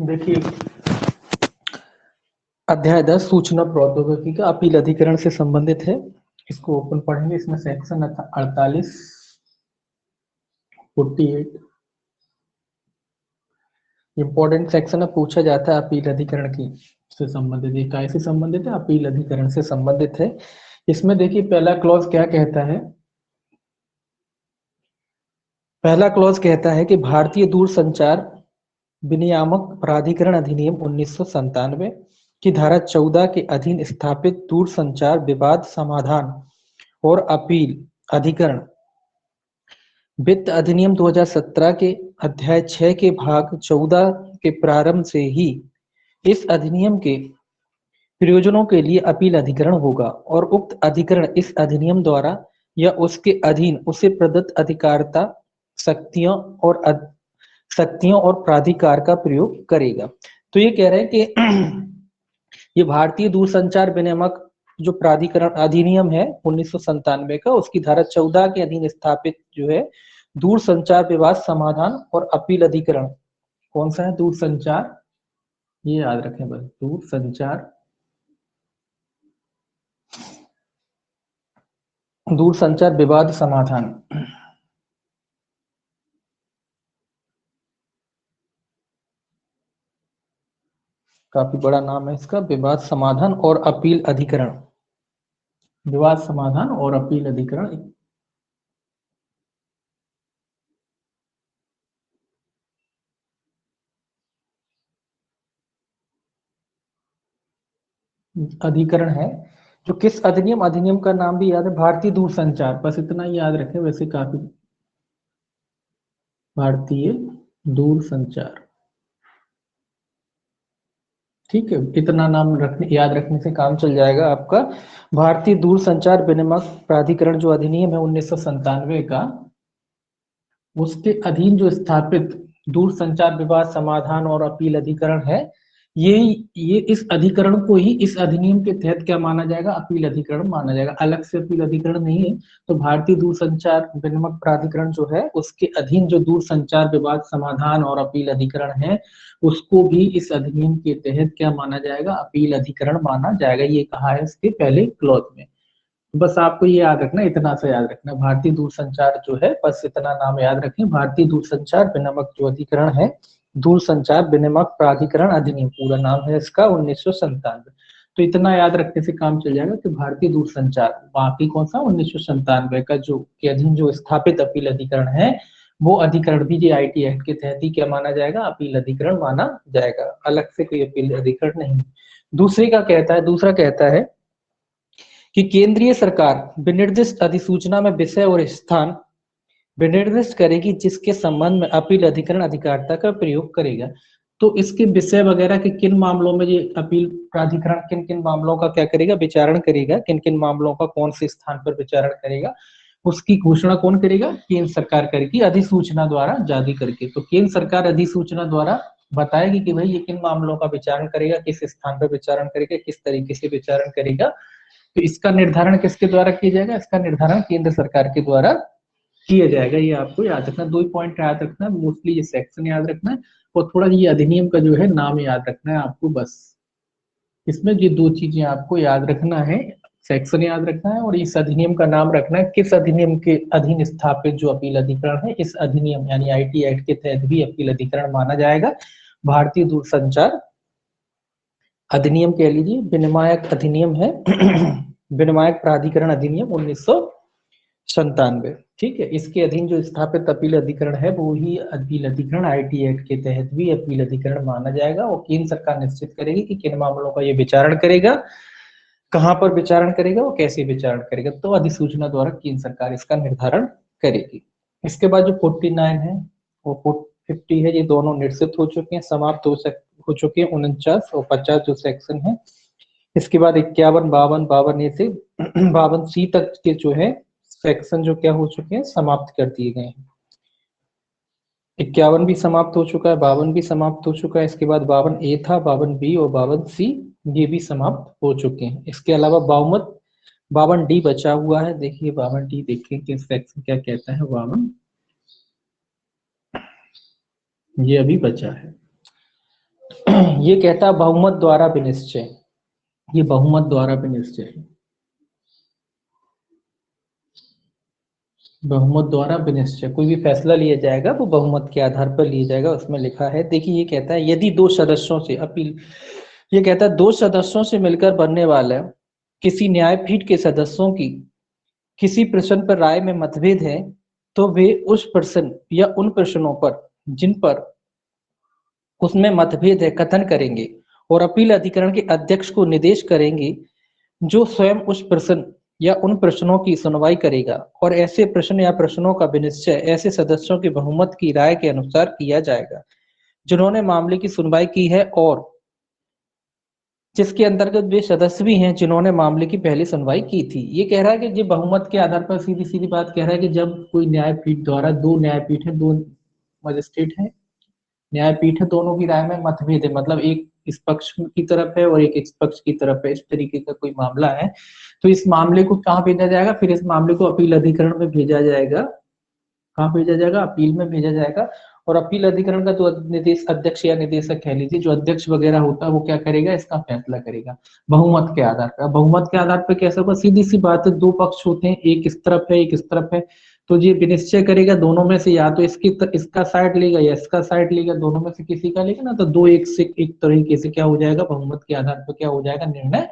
देखिए, अध्याय 10 सूचना प्रौद्योगिकी का अपील अधिकरण से संबंधित है। इसको ओपन पढ़ेंगे। इसमें सेक्शन 48, 48 इंपॉर्टेंट सेक्शन है। पूछा जाता है अपील अधिकरण की से संबंधित, ये काय से संबंधित है? अपील अधिकरण से संबंधित है। इसमें देखिए पहला क्लॉज क्या कहता है। पहला क्लॉज कहता है कि भारतीय दूरसंचार विनियामक प्राधिकरण अधिनियम 1997 की धारा 14 के अधीन स्थापित दूरसंचार विवाद समाधान और अपील अधिकरण वित्त अधिनियम 2017 के अध्याय 6 के भाग 14 के प्रारंभ से ही इस अधिनियम के प्रयोजनों के लिए अपील अधिकरण होगा और उक्त अधिकरण इस अधिनियम द्वारा या उसके अधीन उसे प्रदत्त अधिकारिता शक्तियों और प्राधिकार का प्रयोग करेगा। तो ये कह रहे हैं कि ये भारतीय दूरसंचार विनियामक जो प्राधिकरण अधिनियम है 1997 का, उसकी धारा 14 के अधीन स्थापित जो है दूरसंचार विवाद समाधान और अपील अधिकरण, कौन सा है? दूरसंचार, ये याद रखें बस, दूरसंचार विवाद समाधान। काफी बड़ा नाम है इसका, विवाद समाधान और अपील अधिकरण। विवाद समाधान और अपील अधिकरण अधिकरण है जो किस अधिनियम, अधिनियम का नाम भी याद है, भारतीय दूरसंचार, बस इतना ही याद रखें। वैसे काफी, भारतीय दूरसंचार, ठीक है, इतना नाम रखने याद रखने से काम चल जाएगा आपका। भारतीय दूरसंचार विनियामक प्राधिकरण जो अधिनियम है 1997 का, उसके अधीन जो स्थापित दूरसंचार विवाद समाधान और अपील अधिकरण है, ये इस अधिकरण को ही इस अधिनियम के तहत क्या माना जाएगा? अपील अधिकरण माना जाएगा। अलग से अपील अधिकरण नहीं है। तो भारतीय दूरसंचार विनियामक प्राधिकरण जो है उसके अधीन जो दूरसंचार विवाद समाधान और अपील अधिकरण है, उसको भी इस अधिनियम के तहत क्या माना जाएगा? अपील अधिकरण माना जाएगा। ये कहा है इसके पहले क्लॉज में। बस आपको ये याद रखना, इतना सा याद रखना, भारतीय दूरसंचार जो है, बस इतना नाम याद रखें, भारतीय दूरसंचार विनियामक जो अधिकरण है, दूरसंचार विनियामक प्राधिकरण अधिनियम पूरा नाम है इसका 1997। तो इतना याद रखने से काम चल जाएगा कि भारतीय दूरसंचार, बाकी कौन सा 1997 का जो के अधीन जो स्थापित अपील अधिकरण है, वो अधिकरण भी जी आईटी एक्ट के तहत ही क्या माना जाएगा? अपील अधिकरण माना जाएगा। अलग से कोई अपील अधिकरण नहीं। दूसरा कहता है कि केंद्रीय सरकार विनिर्दिष्ट अधिसूचना में विषय और स्थान विनिर्दिष्ट करेगी जिसके संबंध में अपील अधिकरण अधिकारिता का प्रयोग करेगा। तो इसके विषय वगैरह के किन मामलों में ये अपील प्राधिकरण किन किन मामलों का क्या करेगा? विचारण करेगा। किन किन मामलों का कौन से स्थान पर विचारण करेगा, उसकी घोषणा कौन करेगा? केंद्र सरकार करेगी अधिसूचना द्वारा जारी करके। तो केंद्र सरकार अधिसूचना द्वारा बताएगी कि भाई ये किन मामलों का विचारण करेगा, किस स्थान पर विचारण करेगा, किस तरीके से विचारण करेगा। तो इसका निर्धारण किसके द्वारा किया जाएगा? इसका निर्धारण केंद्र सरकार के द्वारा किया जाएगा। ये आपको याद रखना, 2 पॉइंट याद रखना है, मोस्टली ये सेक्शन याद रखना है और थोड़ा ये अधिनियम का जो है नाम याद रखना है आपको। बस इसमें ये 2 चीजें आपको याद रखना है, सेक्शन याद रखना है और इस अधिनियम का नाम रखना है। किस अधिनियम के अधीन स्थापित जो अपील अधिकरण है, इस अधिनियम यानी आईटी एक्ट के तहत भी अपील अधिकरण माना जाएगा। भारतीय दूरसंचार अधिनियम कह लीजिए, विनियामक अधिनियम है विनियामक प्राधिकरण अधिनियम 1997, ठीक है। इसके अधीन जो स्थापित अपील अधिकरण है वो ही अपील अधिकरण आईटी एक्ट के तहत भी अपील अधिकरण माना जाएगा और केंद्र सरकार निश्चित करेगी कि किन मामलों का ये विचारण करेगा, कहां पर विचारण करेगा और कैसे विचारण करेगा। तो अधिसूचना द्वारा केंद्र सरकार इसका निर्धारण करेगी। इसके बाद जो 49 है वो 50 है, ये दोनों निश्चित हो चुके हैं, समाप्त हो चुके हैं। 49 और 50 जो सेक्शन है। इसके बाद 51, 52, 52 ए से 52 सी तक के जो है सेक्शन जो क्या हो चुके हैं, समाप्त कर दिए गए हैं। 51 भी समाप्त हो चुका है, 52 भी समाप्त हो चुका है। इसके बाद 52 ए था, 52 बी और 52 सी, ये भी समाप्त हो चुके हैं। इसके अलावा 52 डी बचा हुआ है। देखिए 52 डी देखिए कि सेक्शन क्या कहता है। 52 ये अभी बचा है। ये कहता है बहुमत द्वारा विनिश्चय, ये बहुमत द्वारा विनिश्चय है, बहुमत द्वारा विनिश्चय, कोई भी फैसला लिया जाएगा वो बहुमत के आधार पर लिया जाएगा। उसमें लिखा है, देखिए ये कहता है यदि दो सदस्यों से अपील, ये कहता है दो सदस्यों से मिलकर बनने वाला किसी न्यायपीठ के सदस्यों की किसी प्रश्न पर राय में मतभेद है, तो वे उस प्रश्न या उन प्रश्नों पर जिन पर उसमें मतभेद है कथन करेंगे और अपील अधिकरण के अध्यक्ष को निर्देश करेंगे, जो स्वयं उस प्रश्न या उन प्रश्नों की सुनवाई करेगा, और ऐसे प्रश्न या प्रश्नों का विनिश्चय ऐसे सदस्यों के बहुमत की राय के अनुसार किया जाएगा जिन्होंने मामले की सुनवाई की है, और जिसके अंतर्गत वे सदस्य भी हैं जिन्होंने मामले की पहली सुनवाई की थी। ये कह रहा है कि जो बहुमत के आधार पर, सीधी सीधी बात कह रहा है कि जब कोई न्यायपीठ द्वारा, दो न्यायपीठ है, दो मजिस्ट्रेट है, न्यायपीठ है, दोनों की राय में मतभेद है, मतलब एक इस पक्ष की तरफ है और एक इस पक्ष की तरफ है, इस तरीके का कोई मामला है, तो इस मामले को कहाँ भेजा जाएगा, फिर इस मामले को अपील अधिकरण में भेजा जाएगा। कहाँ भेजा जाएगा? अपील में भेजा जाएगा। और अपील अधिकरण का जो निर्देश अध्यक्ष या निदेशक कह लीजिए, जो अध्यक्ष वगैरह होता है, वो क्या करेगा? इसका फैसला करेगा बहुमत के आधार पर। बहुमत के आधार पर कैसे होगा? सीधी सी बात है, दो पक्ष होते हैं, एक इस तरफ है, एक इस तरफ है, तो ये विनिश्चय करेगा दोनों में से, या तो इसका साइड लेगा या इसका साइड लेगा, दोनों में से किसी का लेगा ना, तो दो एक से एक तरीके से क्या हो जाएगा, बहुमत के आधार पर क्या हो जाएगा, निर्णय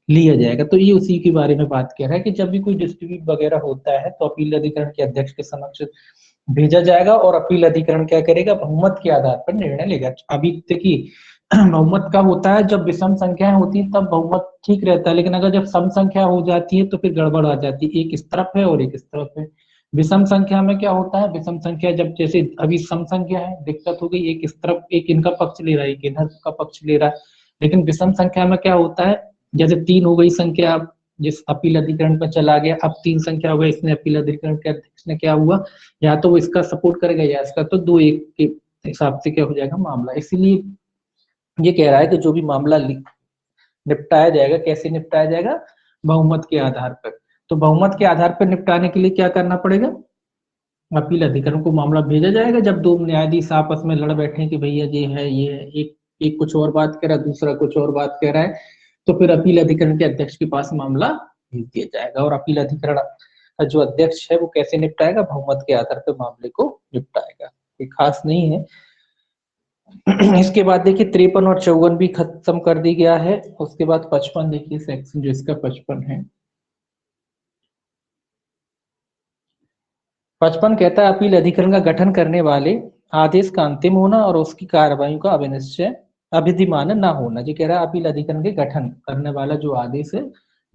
लिया जाएगा। तो ये उसी के बारे में बात कर रहा है कि जब भी कोई डिस्प्यूट वगैरह होता है तो अपील अधिकरण के अध्यक्ष के समक्ष भेजा जाएगा और अपील अधिकरण क्या करेगा, बहुमत के आधार पर निर्णय लेगा। अभी देखिए बहुमत कब होता है? जब विषम संख्याएं होती है तब बहुमत ठीक रहता है, लेकिन अगर जब सम संख्या हो जाती है तो फिर गड़बड़ आ जाती है, एक इस तरफ है और एक इस तरफ है। विषम संख्या में क्या होता है? विषम संख्या जब, जैसे अभी सम संख्या है, दिक्कत हो गई, एक इस तरफ, एक इनका पक्ष ले रहा है, एक इधर का पक्ष ले रहा है। लेकिन विषम संख्या में क्या होता है? जैसे तीन हो गई संख्या, जिस अपील अधिकरण पर चला गया, अब तीन संख्या हो गई, इसने अपील अधिकरण के अध्यक्ष ने क्या हुआ, या तो वो इसका सपोर्ट करेगा या इसका, तो दो एक के हिसाब से क्या हो जाएगा मामला। इसीलिए ये कह रहा है कि जो भी मामला निपटाया जाएगा, कैसे निपटाया जाएगा? बहुमत के आधार पर। तो बहुमत के आधार पर निपटाने के लिए क्या करना पड़ेगा? अपील अधिकरण को मामला भेजा जाएगा। जब दो न्यायाधीश आपस में लड़ बैठे कि भैया ये है, ये है, एक कुछ और बात कह रहा है, दूसरा कुछ और बात कह रहा है, तो फिर अपील अधिकरण के अध्यक्ष के पास मामला भेज दिया जाएगा, और अपील अधिकरण का जो अध्यक्ष है वो कैसे निपटाएगा? बहुमत के आधार पर मामले को निपटाएगा। ये खास नहीं है। इसके बाद देखिए 53 और 54 भी खत्म कर दी गया है। उसके बाद 55 देखिए, सेक्शन जो इसका 55 है, 55 कहता है अपील अधिकरण का गठन करने वाले आदेश का अंतिम होना और उसकी कार्रवाई का अविनिश्चय अविधिमान न होना। जी कह रहा है अपील अधिकरण के गठन करने वाला जो आदेश है,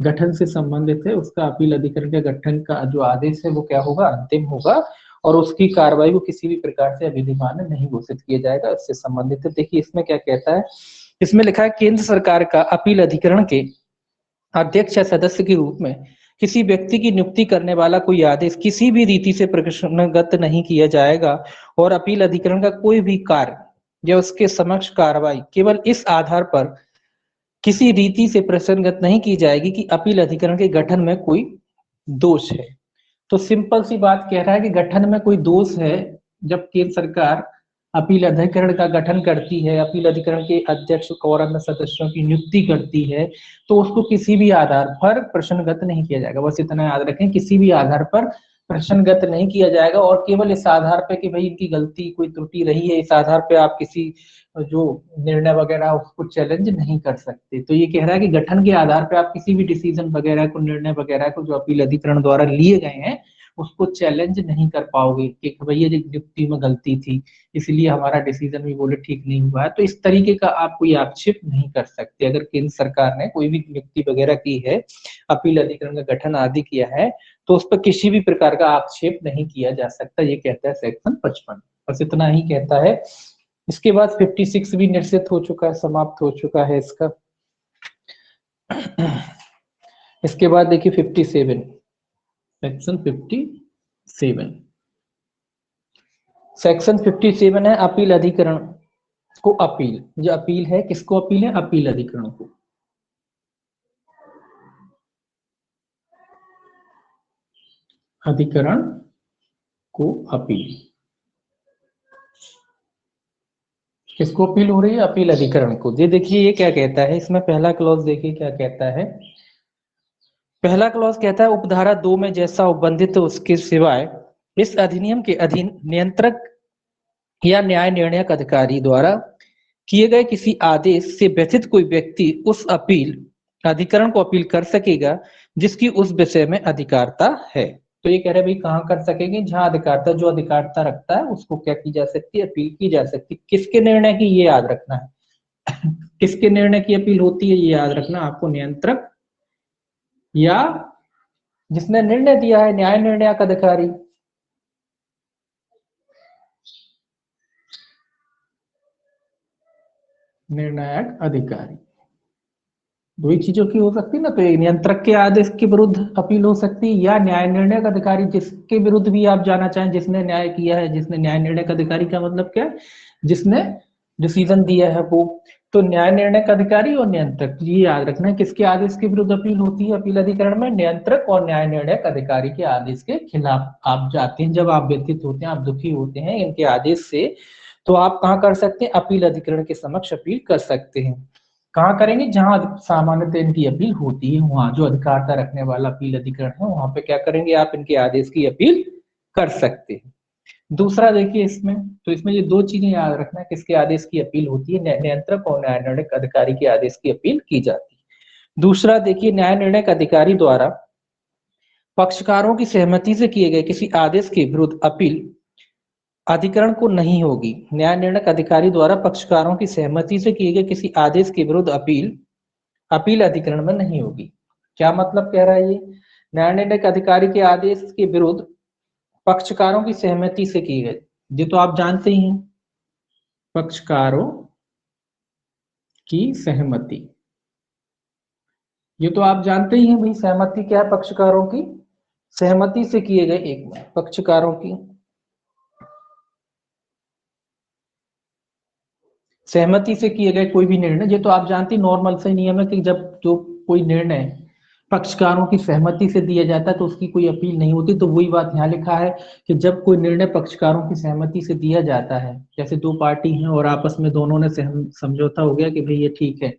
गठन से संबंधित है, उसका अपील अधिकरण के गठन का जो आदेश है वो क्या होगा? अंतिम होगा, और उसकी कार्रवाई को किसी भी प्रकार से अविधिमान नहीं घोषित किया जाएगा, इससे संबंधित है। देखिए इसमें क्या कहता है, इसमें लिखा है केंद्र सरकार का अपील अधिकरण के अध्यक्ष या सदस्य के रूप में किसी व्यक्ति की नियुक्ति करने वाला कोई आदेश किसी भी रीति से प्रश्नगत नहीं किया जाएगा, और अपील अधिकरण का कोई भी कार्य या उसके समक्ष कार्रवाई केवल इस आधार पर किसी रीति से प्रश्नगत नहीं की जाएगी कि अपील अधिकरण के गठन में कोई दोष है। तो सिंपल सी बात कह रहा है कि गठन में कोई दोष है, जब केंद्र सरकार अपील अधिकरण का गठन करती है, अपील अधिकरण के अध्यक्ष और अन्य सदस्यों की नियुक्ति करती है, तो उसको किसी भी आधार पर प्रश्नगत नहीं किया जाएगा। बस इतना याद रखें, किसी भी आधार पर प्रश्नगत नहीं किया जाएगा, और केवल इस आधार पे कि भाई इनकी गलती, कोई त्रुटि रही है, इस आधार पे आप किसी जो निर्णय वगैरह उसको चैलेंज नहीं कर सकते। तो ये कह रहा है कि गठन के आधार पे आप किसी भी डिसीजन वगैरह को, निर्णय वगैरह को जो अपील अधिकरण द्वारा लिए गए हैं, उसको चैलेंज नहीं कर पाओगे कि भैया जी नियुक्ति में गलती थी, इसलिए हमारा डिसीजन भी बोले ठीक नहीं हुआ है। तो इस तरीके का आप कोई आक्षेप नहीं कर सकते। अगर केंद्र सरकार ने कोई भी नियुक्ति वगैरह की है, अपील अधिकरण का गठन आदि किया है, तो उस पर किसी भी प्रकार का आक्षेप नहीं किया जा सकता। ये कहता है सेक्शन 55। बस इतना ही कहता है। इसके बाद 56 भी निश्चित हो चुका है, समाप्त हो चुका है इसका। इसके बाद देखिए 57, सेक्शन 57, सेक्शन 57 है अपील अधिकरण को अपील। जो अपील है, किसको अपील है? अपील अधिकरण को। अधिकरण को अपील। किसको अपील हो रही है? अपील अधिकरण को। ये देखिए ये क्या कहता है, इसमें पहला क्लॉज देखिए क्या कहता है। पहला क्लॉज कहता है उपधारा 2 में जैसा उपबंधित है उसके सिवाय इस अधिनियम के अधीन नियंत्रक या न्याय निर्णयक अधिकारी द्वारा किए गए किसी आदेश से व्यथित कोई व्यक्ति उस अपील अधिकरण को अपील कर सकेगा जिसकी उस विषय में अधिकारता है। तो ये कह रहे भाई कहाँ कर सकेंगे? जहां अधिकारता, जो अधिकारता रखता है उसको क्या की जा सकती है? अपील की जा सकती है। किसके निर्णय की? ये याद रखना है। किसके निर्णय की अपील होती है ये याद रखना आपको, नियंत्रक या जिसने निर्णय दिया है, न्याय निर्णयक अधिकारी। निर्णायक अधिकारी दो ही चीजों की हो सकती है ना, तो एक नियंत्रक के आदेश के विरुद्ध अपील हो सकती है या न्याय निर्णयक अधिकारी जिसके विरुद्ध भी आप जाना चाहें, जिसने न्याय किया है, जिसने न्याय निर्णयक अधिकारी का मतलब क्या है? जिसने डिसीजन दिया है वो। तो न्याय निर्णयक अधिकारी और नियंत्रक, ये याद रखना है किसके आदेश के विरुद्ध अपील होती है अपील अधिकरण में? नियंत्रक और न्याय निर्णयक अधिकारी के आदेश के खिलाफ आप जाते हैं। जब आप व्यथित होते हैं, आप दुखी होते हैं इनके आदेश से, तो आप कहाँ कर सकते हैं? अपील अधिकरण के समक्ष अपील कर सकते हैं। कहाँ करेंगे? जहां सामान्यतः इनकी अपील होती है, वहां जो अधिकारता रखने वाला अपील अधिकरण है वहां पे क्या करेंगे? आप इनके आदेश की अपील कर सकते हैं। दूसरा देखिए इसमें, तो इसमें ये दो चीजें याद रखना है, किसके आदेश की अपील होती है? नियंत्रक और न्याय निर्णयक अधिकारी के आदेश की अपील की जाती है। दूसरा देखिए, न्याय निर्णयक अधिकारी द्वारा पक्षकारों की सहमति से किए गए किसी आदेश के विरुद्ध अपील अधिकरण को नहीं होगी। न्याय निर्णयक अधिकारी द्वारा पक्षकारों की सहमति से किए गए किसी आदेश के विरुद्ध अपील अधिकरण में नहीं होगी। क्या मतलब कह रहा है ये? न्याय निर्णयक अधिकारी के आदेश के विरुद्ध पक्षकारों की सहमति से किए गए, ये तो आप जानते ही हैं, पक्षकारों की सहमति, ये तो आप जानते ही हैं भाई, सहमति क्या है? पक्षकारों की सहमति से किए गए, एक में पक्षकारों की सहमति से किए गए कोई भी निर्णय, ये तो आप जानते, नॉर्मल से नियम है कि जब जो कोई निर्णय पक्षकारों की सहमति से दिया जाता है तो उसकी कोई अपील नहीं होती। तो वही बात यहाँ लिखा है कि जब कोई निर्णय पक्षकारों की सहमति से दिया जाता है, जैसे दो पार्टी हैं और आपस में दोनों ने समझौता हो गया कि भाई ये ठीक है,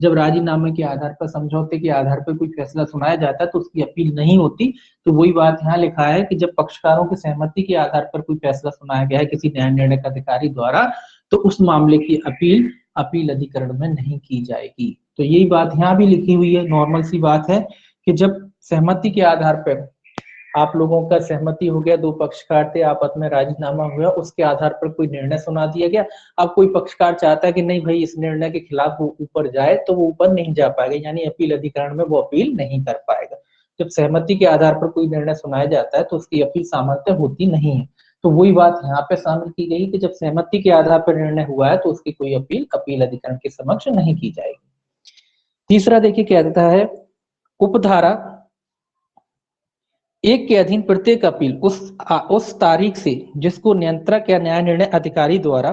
जब राजीनामे के आधार पर, समझौते के आधार पर कोई फैसला सुनाया जाता है तो उसकी अपील नहीं होती। तो वही बात यहाँ लिखा है कि जब पक्षकारों की सहमति के आधार पर कोई फैसला सुनाया गया है किसी न्याय निर्णयक अधिकारी द्वारा, तो उस मामले की अपील अधिकरण में नहीं की जाएगी। तो यही बात यहाँ भी लिखी हुई है, नॉर्मल सी बात है कि जब सहमति के आधार पर आप लोगों का सहमति हो गया, दो पक्षकार थे, आपस में राजीनामा हुआ, उसके आधार पर कोई निर्णय सुना दिया गया। अब कोई पक्षकार चाहता है कि नहीं भाई इस निर्णय के खिलाफ वो ऊपर जाए, तो वो ऊपर नहीं जा पाएगा, यानी अपील अधिकरण में वो अपील नहीं कर पाएगा। जब सहमति के आधार पर कोई निर्णय सुनाया जाता है तो उसकी अपील सामान्यतः होती नहीं है। तो वही बात यहाँ पे शामिल की गई कि जब सहमति के आधार पर निर्णय हुआ है तो उसकी कोई अपील अधिकरण के समक्ष नहीं की जाएगी। तीसरा देखिए क्या देता है, उपधारा 1 के अधीन प्रत्येक अपील उस तारीख से जिसको नियंत्रक या न्याय निर्णय अधिकारी द्वारा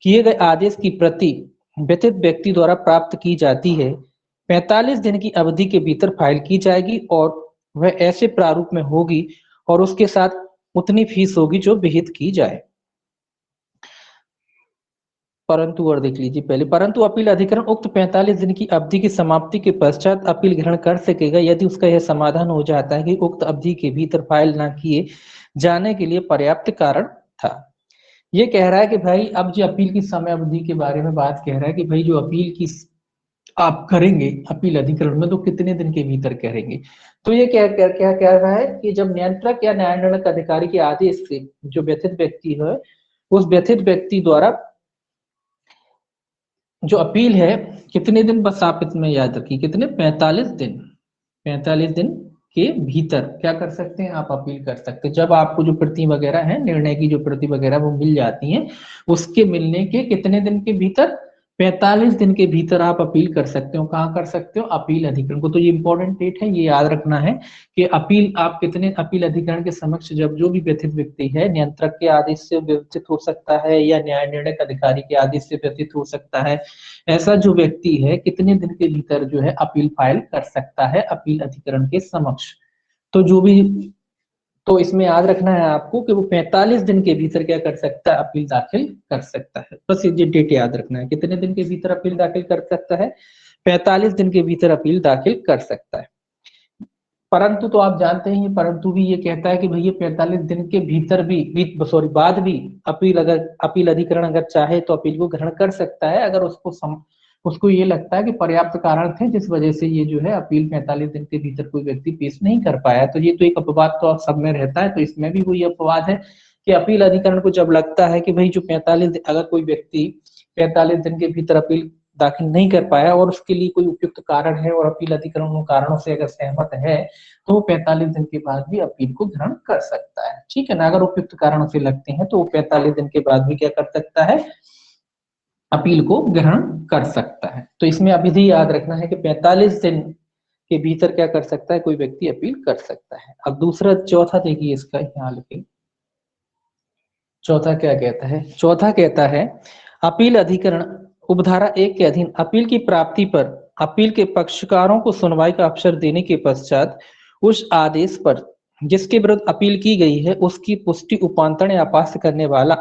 किए गए आदेश की प्रति व्यथित व्यक्ति द्वारा प्राप्त की जाती है, 45 दिन की अवधि के भीतर फाइल की जाएगी और वह ऐसे प्रारूप में होगी और उसके साथ उतनी फीस होगी जो विहित की जाए। परंतु और देख लीजिए पहले, परंतु अपील अधिकरण उक्त 45 दिन की अवधि की समाप्ति के पश्चात अपील ग्रहण कर सकेगा यदि उसका यह समाधान हो जाता है कि उक्त अवधि के भीतर फाइल न किए जाने के लिए पर्याप्त कारण था। ये कह रहा है कि भाई अब जो अपील की समय अवधि के बारे में बात कह रहा है कि भाई जो अपील की आप करेंगे अपील अधिकरण में तो कितने दिन के भीतर करेंगे। तो ये क्या क्या क्या कह रहा है कि जब नियंत्रक या न्याय निर्णयक अधिकारी के आदेश से जो व्यथित व्यक्ति है, उस व्यथित व्यक्ति द्वारा जो अपील है, कितने दिन, बस आप इसमें याद रखिए कितने, 45 दिन, 45 दिन के भीतर क्या कर सकते हैं? आप अपील कर सकते हैं। जब आपको जो प्रति वगैरह है, निर्णय की जो प्रति वगैरह वो मिल जाती है, उसके मिलने के कितने दिन के भीतर? 45 दिन के भीतर आप अपील कर सकते हो। कहाँ कर सकते हो? अपील अधिकरण को। तो ये इंपॉर्टेंट डेट है, ये याद रखना है कि अपील आप कितने, अपील अधिकरण के समक्ष जब जो भी व्यथित व्यक्ति है, नियंत्रक के आदेश से व्यथित हो सकता है या न्याय निर्णयक अधिकारी के आदेश से व्यथित हो सकता है, ऐसा जो व्यक्ति है कितने दिन के भीतर जो है अपील फाइल कर सकता है अपील अधिकरण के समक्ष। तो जो भी तो इसमें याद रखना है आपको कि वो 45 दिन के भीतर क्या कर सकता है, अपील दाखिल कर सकता है। बस ये डेट याद रखना है, कितने दिन के भीतर अपील दाखिल कर सकता है, 45 दिन के भीतर अपील दाखिल कर सकता है। परंतु तो आप जानते हैं परंतु भी ये कहता है कि भैया 45 दिन के भीतर भी बाद भी अपील अधिकरण अगर चाहे तो अपील को ग्रहण कर सकता है, अगर उसको ये लगता है कि पर्याप्त कारण थे जिस वजह से ये जो है अपील 45 दिन के भीतर कोई व्यक्ति पेश नहीं कर पाया। तो ये तो एक अपवाद तो आप सब में रहता है, तो इसमें भी वही अपवाद है कि अपील अधिकरण को जब लगता है कि भाई जो 45 अगर कोई व्यक्ति 45 दिन के भीतर अपील दाखिल नहीं कर पाया और उसके लिए कोई उपयुक्त कारण है और अपील अधिकरण उन कारणों से अगर सहमत है तो वो 45 दिन के बाद भी अपील को ग्रहण कर सकता है, ठीक है ना। अगर उपयुक्त कारणों से लगते हैं तो वो 45 दिन के बाद भी क्या कर सकता है, अपील को ग्रहण कर सकता है। तो इसमें अभी याद रखना है कि 45 दिन के भीतर क्या कर सकता है, कोई व्यक्ति अपील कर सकता है। अब दूसरा चौथा देखिए इसका यहाँ लिखिए, चौथा क्या कहता है, चौथा कहता है अपील अधिकरण उपधारा 1 के अधीन अपील की प्राप्ति पर अपील के पक्षकारों को सुनवाई का अवसर देने के पश्चात उस आदेश पर जिसके विरुद्ध अपील की गई है उसकी पुष्टि उपांतरण या अपास्य करने वाला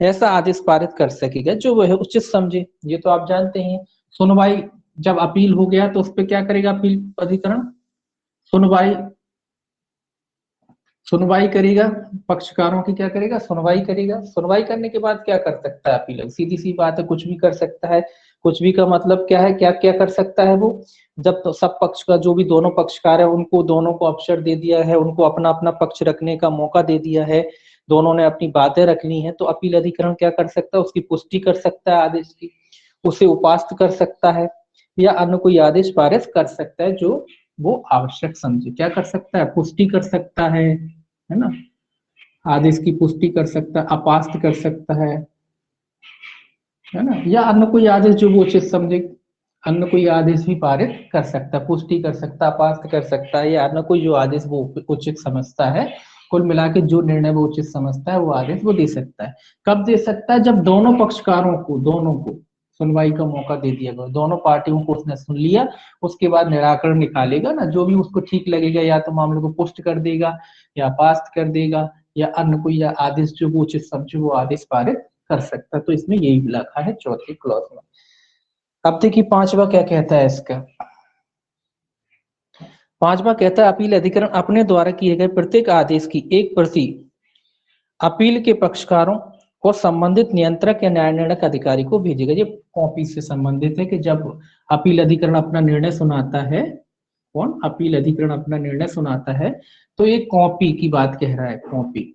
ऐसा आदेश पारित कर सकेगा जो वह उचित समझे। ये तो आप जानते हैं, सुनवाई जब अपील हो गया तो उस पर क्या करेगा अपील अधिकरण, सुनवाई सुनवाई करेगा, पक्षकारों की क्या करेगा, सुनवाई करेगा। सुनवाई करने के बाद क्या कर सकता है अपील, सीधी सी बात है कुछ भी कर सकता है। कुछ भी का मतलब क्या है, क्या क्या कर सकता है वो, जब तो सब पक्ष का जो भी दोनों पक्षकार है उनको दोनों को अवसर दे दिया है, उनको अपना अपना पक्ष रखने का मौका दे दिया है, दोनों ने अपनी बातें रख ली है, तो अपील अधिकरण क्या कर सकता है, उसकी पुष्टि कर सकता है आदेश की, उसे उपास्त कर सकता है या अन्य कोई आदेश पारित कर सकता है जो वो आवश्यक समझे। क्या कर सकता है, पुष्टि कर सकता है ना, आदेश की पुष्टि कर सकता है, अपास्त कर सकता है ना, या अन्य कोई आदेश जो वो उचित समझे, अन्य कोई आदेश भी पारित कर सकता है, पुष्टि कर सकता है, अपास्त कर सकता है, या अन्य कोई जो आदेश वो उचित समझता है, कुल मिला के जो निर्णय वो उचित समझता है वो आदेश वो दे सकता है। कब दे सकता है, जब दोनों पक्षकारों को दोनों को सुनवाई का मौका दे दिया गया, दोनों पार्टियों को उसने सुन लिया, उसके बाद निराकरण निकालेगा ना, जो भी उसको ठीक लगेगा या तो मामले को पुष्ट कर देगा या अपास्त कर देगा या अन्य कोई या आदेश जो वो उचित समझे वो आदेश पारित कर सकता है। तो इसमें यही लिखा है चौथे क्लॉज में। अब देखिए पांचवा क्या कहता है इसका, पांचवा कहता है अपील अधिकरण अपने द्वारा किए गए प्रत्येक आदेश की एक प्रति अपील के पक्षकारों को संबंधित नियंत्रक या न्याय निर्णय अधिकारी को भेजेगा। ये कॉपी से संबंधित है कि जब अपील अधिकरण अपना निर्णय सुनाता है, कौन अपील अधिकरण अपना निर्णय सुनाता है, तो ये कॉपी की बात कह रहा है, कॉपी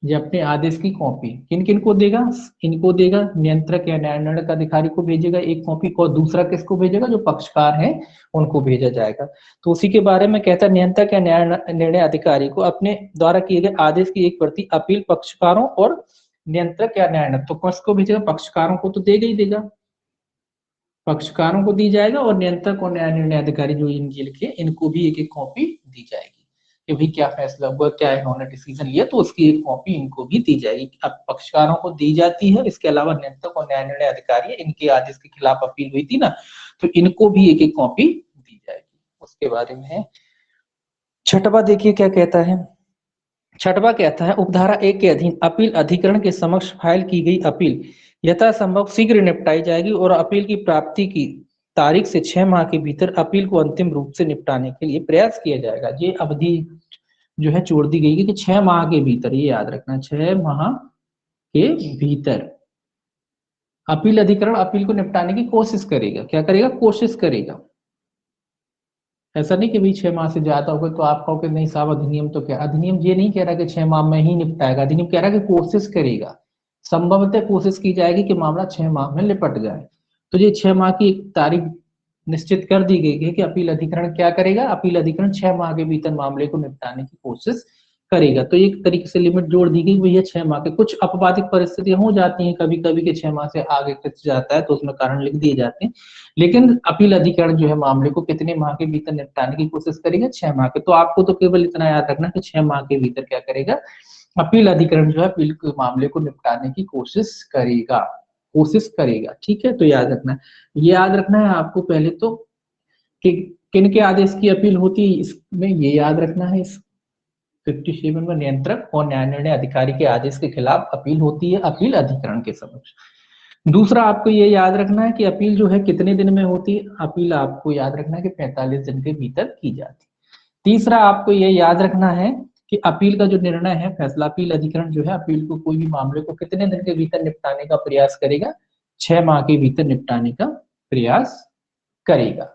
ये अपने आदेश की कॉपी किन किन को देगा, इनको देगा, नियंत्रक या न्याय निर्णय अधिकारी को भेजेगा एक कॉपी को, दूसरा किसको भेजेगा, जो पक्षकार हैं उनको भेजा जाएगा। तो उसी के बारे में कहता है नियंत्रक या न्याय निर्णय अधिकारी को अपने द्वारा किए गए आदेश की एक प्रति अपील पक्षकारों और नियंत्रक या न्याय, तो किसको भेजेगा, पक्षकारों को तो देगा ही देगा, पक्षकारों को दी जाएगा और नियंत्रक और न्याय निर्णय अधिकारी जो इनके लिखे इनको भी एक एक कॉपी दी जाएगी कि भाई क्या फैसला हुआ, क्या इन्होंने डिसीजन लिया, तो उसकी एक कॉपी इनको भी दी जाएगी। अब पक्षकारों को दी जाती है, इसके अलावा नियंत्रक और न्याय निर्णय अधिकारी इनके आदेश के खिलाफ अपील हुई थी ना, तो इनको भी एक एक कॉपी दी जाएगी, उसके बारे में है। छठवा देखिए क्या कहता है, छठवा कहता है उपधारा 1 के अधीन अपील अधिकरण के समक्ष फाइल की गई अपील यथासंभव शीघ्र निपटाई जाएगी और अपील की प्राप्ति की तारीख से 6 माह के भीतर अपील को अंतिम रूप से निपटाने के लिए प्रयास किया जाएगा। ये अवधि जो है जोड़ दी गई है कि 6 माह के भीतर, ये याद रखना 6 माह के भीतर अपील अधिकरण अपील को निपटाने की कोशिश करेगा। क्या करेगा, कोशिश करेगा। ऐसा नहीं कि भाई 6 माह से ज्यादा हो गए तो आप कहोगे नहीं साहब अधिनियम तो क्या, अधिनियम ये नहीं कह रहा कि 6 माह में ही निपटाएगा, अधिनियम कह रहा है कि कोशिश करेगा, संभवतः कोशिश की जाएगी कि मामला 6 माह में निपट जाए। तो ये 6 माह की एक तारीख निश्चित कर दी गई है कि अपील अधिकरण क्या करेगा, अपील अधिकरण 6 माह के भीतर मामले को निपटाने की कोशिश करेगा। तो एक तरीके से लिमिट जोड़ दी गई भैया 6 माह के। कुछ अपवादिक परिस्थितियां हो जाती हैं कभी कभी के 6 माह से आगे खिंच जाता है तो उसमें कारण लिख दिए जाते हैं, लेकिन अपील अधिकरण जो है मामले को कितने माह के भीतर निपटाने की कोशिश करेगा, 6 माह के। तो आपको तो केवल इतना याद रखना कि 6 माह के भीतर क्या करेगा, अपील अधिकरण जो है अपील के मामले को निपटाने की कोशिश करेगा, कोशिश करेगा, ठीक है। तो याद रखना, ये याद रखना है आपको पहले तो कि किन के आदेश की अपील होती है, इसमें ये याद रखना है। 57 में नियंत्रक और न्याय निर्णय अधिकारी के आदेश के खिलाफ अपील होती है अपील अधिकरण के समक्ष। दूसरा आपको ये याद रखना है कि अपील जो है कितने दिन में होती है, अपील आपको याद रखना है कि 45 दिन के भीतर की जाती है। तीसरा आपको ये याद रखना है कि अपील का जो निर्णय है, फैसला अपील अधिकरण जो है अपील को कोई भी मामले को कितने दिन के भीतर निपटाने का प्रयास करेगा, 6 माह के भीतर निपटाने का प्रयास करेगा।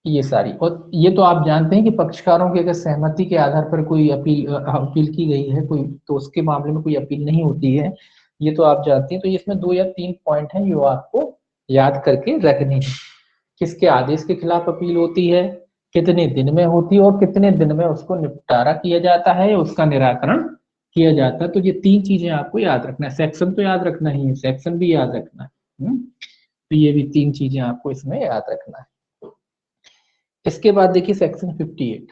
ये सारी, और ये तो आप जानते हैं कि पक्षकारों की अगर सहमति के आधार पर कोई अपील की गई है कोई, तो उसके मामले में कोई अपील नहीं होती है, ये तो आप जानते हैं। तो इसमें 2 या 3 पॉइंट हैं जो आपको याद करके रखने हैं। किसके आदेश के खिलाफ अपील होती है, कितने दिन में होती है और कितने दिन में उसको निपटारा किया जाता है, उसका निराकरण किया जाता है। तो ये 3 चीजें आपको याद रखना है। सेक्शन तो याद रखना ही है, सेक्शन भी याद रखना है। तो ये भी 3 चीजें आपको इसमें याद रखना है। इसके बाद देखिए सेक्शन 58।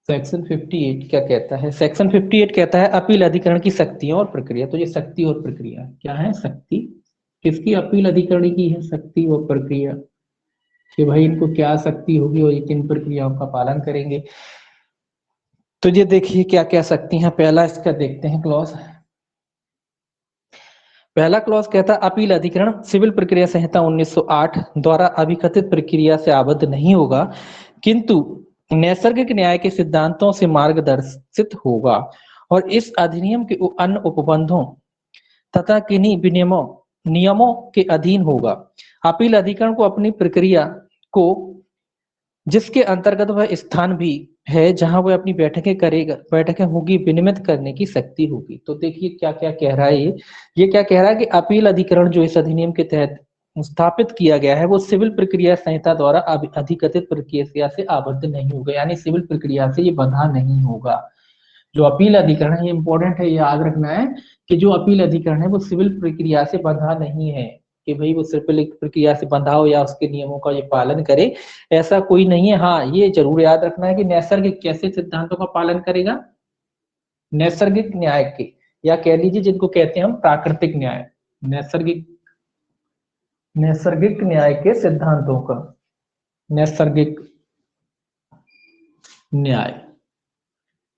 सेक्शन 58 क्या कहता है? सेक्शन 58 कहता है अपील अधिकरण की शक्तियां और प्रक्रिया। तो ये शक्ति और प्रक्रिया क्या है? शक्ति किसकी? अपील अधिकरण की है शक्ति और प्रक्रिया, कि भाई इनको क्या शक्ति होगी और ये किन प्रक्रियाओं का पालन करेंगे। तो ये देखिए क्या क्या शक्ति हैं। पहला इसका देखते हैं क्लॉज। पहला क्लॉज कहता है अपील अधिकरण सिविल प्रक्रिया संहिता 1908 द्वारा अभिकथित प्रक्रिया से आबद्ध नहीं होगा, किंतु नैसर्गिक न्याय के सिद्धांतों से मार्गदर्शित होगा और इस अधिनियम के अन्य उपबंधों तथा किन्हीं विनियमों नियमों के अधीन होगा। अपील अधिकरण को अपनी प्रक्रिया को जिसके अंतर्गत वह स्थान भी है जहां वह अपनी बैठकें होगी विनियमित करने की शक्ति होगी। तो देखिए क्या क्या कह रहा है ये क्या कह रहा है कि अपील अधिकरण जो इस अधिनियम के तहत स्थापित किया गया है वो सिविल प्रक्रिया संहिता द्वारा अधिकथित प्रक्रिया से आबद्ध नहीं होगा, यानी सिविल प्रक्रिया से ये बंधा नहीं होगा। जो अपील अधिकरण है, ये इंपॉर्टेंट है, ये याद रखना है कि जो अपील अधिकरण है वो सिविल प्रक्रिया से बंधा नहीं है कि भाई वो सिविल प्रक्रिया से बंधा हो या उसके नियमों का ये पालन करे, ऐसा कोई नहीं है। हाँ, ये जरूर याद रखना है कि नैसर्गिक कैसे सिद्धांतों का पालन करेगा? नैसर्गिक न्याय के, या कह लीजिए जिनको कहते हैं हम प्राकृतिक न्याय, नैसर्गिक न्याय के सिद्धांतों का, नैसर्गिक न्याय,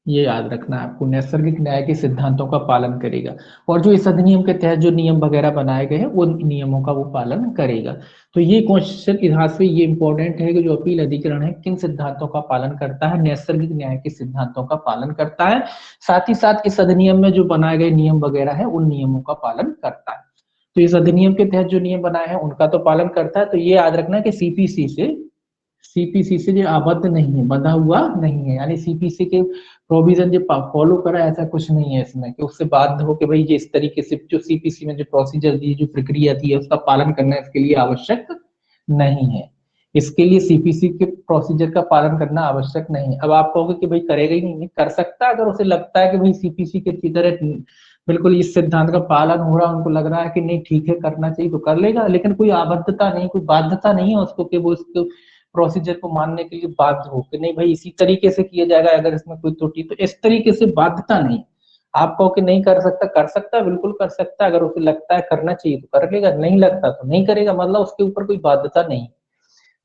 ये याद रखना है आपको, नैसर्गिक न्याय के सिद्धांतों का पालन करेगा। और जो इस अधिनियम के तहत जो नियम वगैरह बनाए गए हैं उन नियमों का वो पालन करेगा। तो ये क्वेश्चन इतिहास से ये इंपॉर्टेंट है कि जो अपील अधिकरण है किन सिद्धांतों का पालन करता है? नैसर्गिक न्याय के सिद्धांतों का पालन करता है। साथ ही साथ इस अधिनियम में जो बनाए गए नियम वगैरह है उन नियमों का पालन करता है। तो इस अधिनियम के तहत जो नियम बनाए हैं उनका तो पालन करता है। तो ये याद रखना है कि सीपीसी से जो आबद्ध नहीं है, बंधा हुआ नहीं है, यानी सीपीसी के प्रोविजन जो फॉलो करा ऐसा कुछ नहीं है इसमें कि उससे बाध्य हो कि भाई ये इस तरीके से जो सीपीसी में जो प्रोसीजर दी, जो प्रक्रिया थी उसका पालन करना इसके लिए आवश्यक नहीं है। इसके लिए सीपीसी के प्रोसीजर का पालन करना आवश्यक नहीं है। अब आप कहोगे कि भाई करेगा ही नहीं, कर सकता अगर उसे लगता है कि भाई सीपीसी के तरह बिल्कुल इस सिद्धांत का पालन हो रहा है, उनको लग रहा है कि नहीं ठीक है करना चाहिए तो कर लेगा, लेकिन कोई आबद्धता नहीं, कोई बाध्यता नहीं है उसको कि वो इसको प्रोसीजर को मानने के लिए बाध्य हो कि नहीं भाई इसी तरीके से किया जाएगा, अगर इसमें कोई त्रुटि तो इस तरीके से बाध्यता नहीं। आप कहो कि नहीं कर सकता, कर सकता, बिल्कुल कर सकता, अगर उसे लगता है करना चाहिए तो कर लेगा, नहीं लगता तो नहीं करेगा, मतलब उसके ऊपर कोई बाध्यता नहीं।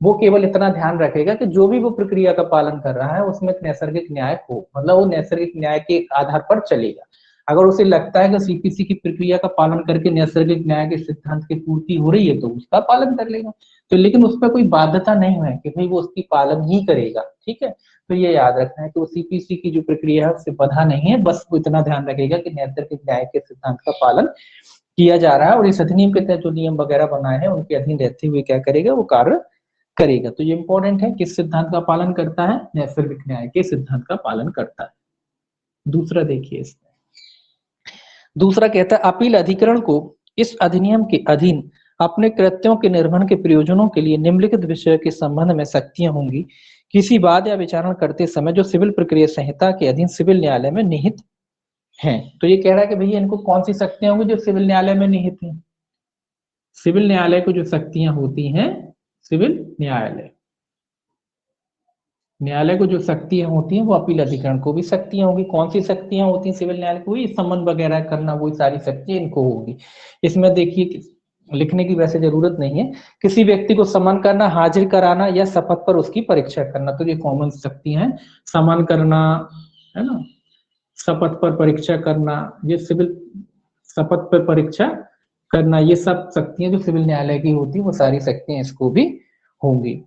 वो केवल इतना ध्यान रखेगा कि जो भी वो प्रक्रिया का पालन कर रहा है उसमें नैसर्गिक न्याय हो, मतलब वो नैसर्गिक न्याय के आधार पर चलेगा। अगर उसे लगता है कि सीपीसी की प्रक्रिया का पालन करके नैसर्गिक न्याय के सिद्धांत की पूर्ति हो रही है तो उसका पालन कर लेगा। तो लेकिन उस पर कोई बाध्यता नहीं है कि भाई वो उसकी पालन ही करेगा, ठीक है। तो ये याद रखना है कि वो सीपीसी की जो प्रक्रिया है उससे बंधा नहीं है, बस वो इतना ध्यान रखेगा कि नैसर्गिक न्याय के सिद्धांत का पालन किया जा रहा है और इस अधिनियम के तहत जो नियम वगैरह बनाए हैं उनके अधीन रहते हुए क्या करेगा, वो कार्य करेगा। तो ये इंपॉर्टेंट है, किस सिद्धांत का पालन करता है? नैसर्गिक न्याय के सिद्धांत का पालन करता है। दूसरा देखिए इसमें, दूसरा कहता है अपील अधिकरण को इस अधिनियम के अधीन अपने कृत्यों के निर्वहन के प्रयोजनों के लिए निम्नलिखित विषय के संबंध में शक्तियां होंगी किसी वाद या विचारण करते समय जो सिविल प्रक्रिया संहिता के अधीन सिविल न्यायालय में निहित हैं। तो ये कह रहा है कि भैया इनको कौन सी शक्तियां होंगी जो सिविल न्यायालय में निहित हैं? सिविल न्यायालय को जो शक्तियां होती हैं, सिविल न्यायालय को जो शक्तियां होती हैं वो अपील अधिकरण को भी शक्तियां होगी। कौन सी शक्तियां होती हैं सिविल न्यायालय को? ये संबंध वगैरह करना, वो सारी शक्तियां इनको होगी। इसमें देखिए लिखने की वैसे जरूरत नहीं है। किसी व्यक्ति को समन करना, हाजिर कराना या शपथ पर उसकी परीक्षा करना, तो ये कॉमन शक्तियां हैं। समन करना, है ना, शपथ पर परीक्षा करना, ये सिविल, शपथ पर परीक्षा करना, ये सब शक्तियां जो सिविल न्यायालय की होती है वो सारी शक्तियां इसको भी होंगी।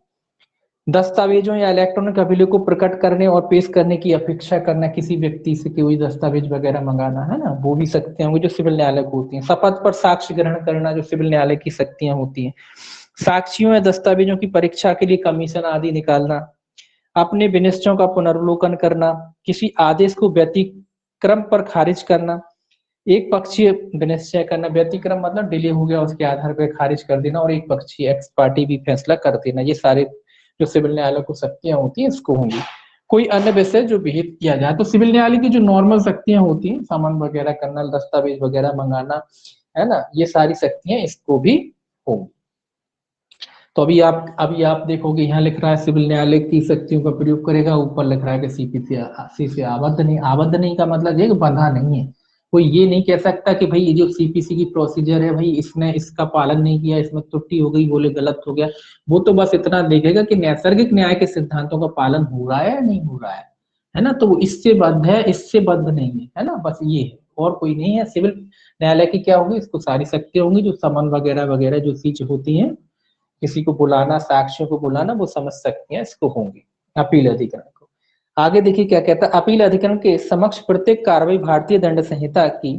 दस्तावेजों या इलेक्ट्रॉनिक अभिलेख को प्रकट करने और पेश करने की अपेक्षा करना, किसी व्यक्ति से कोई दस्तावेज वगैरह मंगाना, है ना, वो भी शक्तियां होंगी जो सिविल न्यायालय को होती हैं। शपथ पर साक्ष्य ग्रहण करना जो सिविल न्यायालय की शक्तियां होती हैं। साक्ष्यों या दस्तावेजों की परीक्षा के लिए कमीशन आदि निकालना, अपने विनिश्चयों का पुनर्वलोकन करना, किसी आदेश को व्यतिक्रम पर खारिज करना, एक पक्षीय विनिश्चय करना, व्यतिक्रम मतलब डिले हो गया उसके आधार पर खारिज कर देना, और एक पक्षीय एक्स पार्टी भी फैसला कर देना, ये सारे जो सिविल न्यायालय को शक्तियां होती हैं इसको होंगी। कोई अन्य विषय जो विहित किया जाए, तो सिविल न्यायालय की जो नॉर्मल शक्तियां होती हैं, सामान वगैरह करना, दस्तावेज वगैरह मंगाना, है ना, ये सारी शक्तियां इसको भी होंगी। तो अभी आप देखोगे यहाँ लिख रहा है सिविल न्यायालय की शक्तियों का प्रयोग करेगा, ऊपर लिख रहा है कि सीपीसी से आबद्ध नहीं। आबद्ध नहीं का मतलब ये बंधा नहीं है। कोई ये नहीं कह सकता कि भाई ये जो सीपीसी की प्रोसीजर है भाई इसने इसका पालन नहीं किया, इसमें त्रुटि हो गई, बोले गलत हो गया। वो तो बस इतना देखेगा कि नैसर्गिक न्याय के सिद्धांतों का पालन हो रहा है या नहीं हो रहा है ना, तो वो इससे बद्ध है, इससे बद्ध नहीं है ना, बस ये है, और कोई नहीं है। सिविल न्यायालय की क्या होगी, इसको सारी शक्तियां होंगी, जो समन वगैरह वगैरह जो चीज होती है, किसी को बुलाना, साक्ष्यों को बुलाना, वो समझ सकती हैं, इसको होंगी। अपील अधिकरण को आगे देखिए क्या कहता है। अपील अधिकरण के समक्ष प्रत्येक कार्रवाई भारतीय दंड संहिता की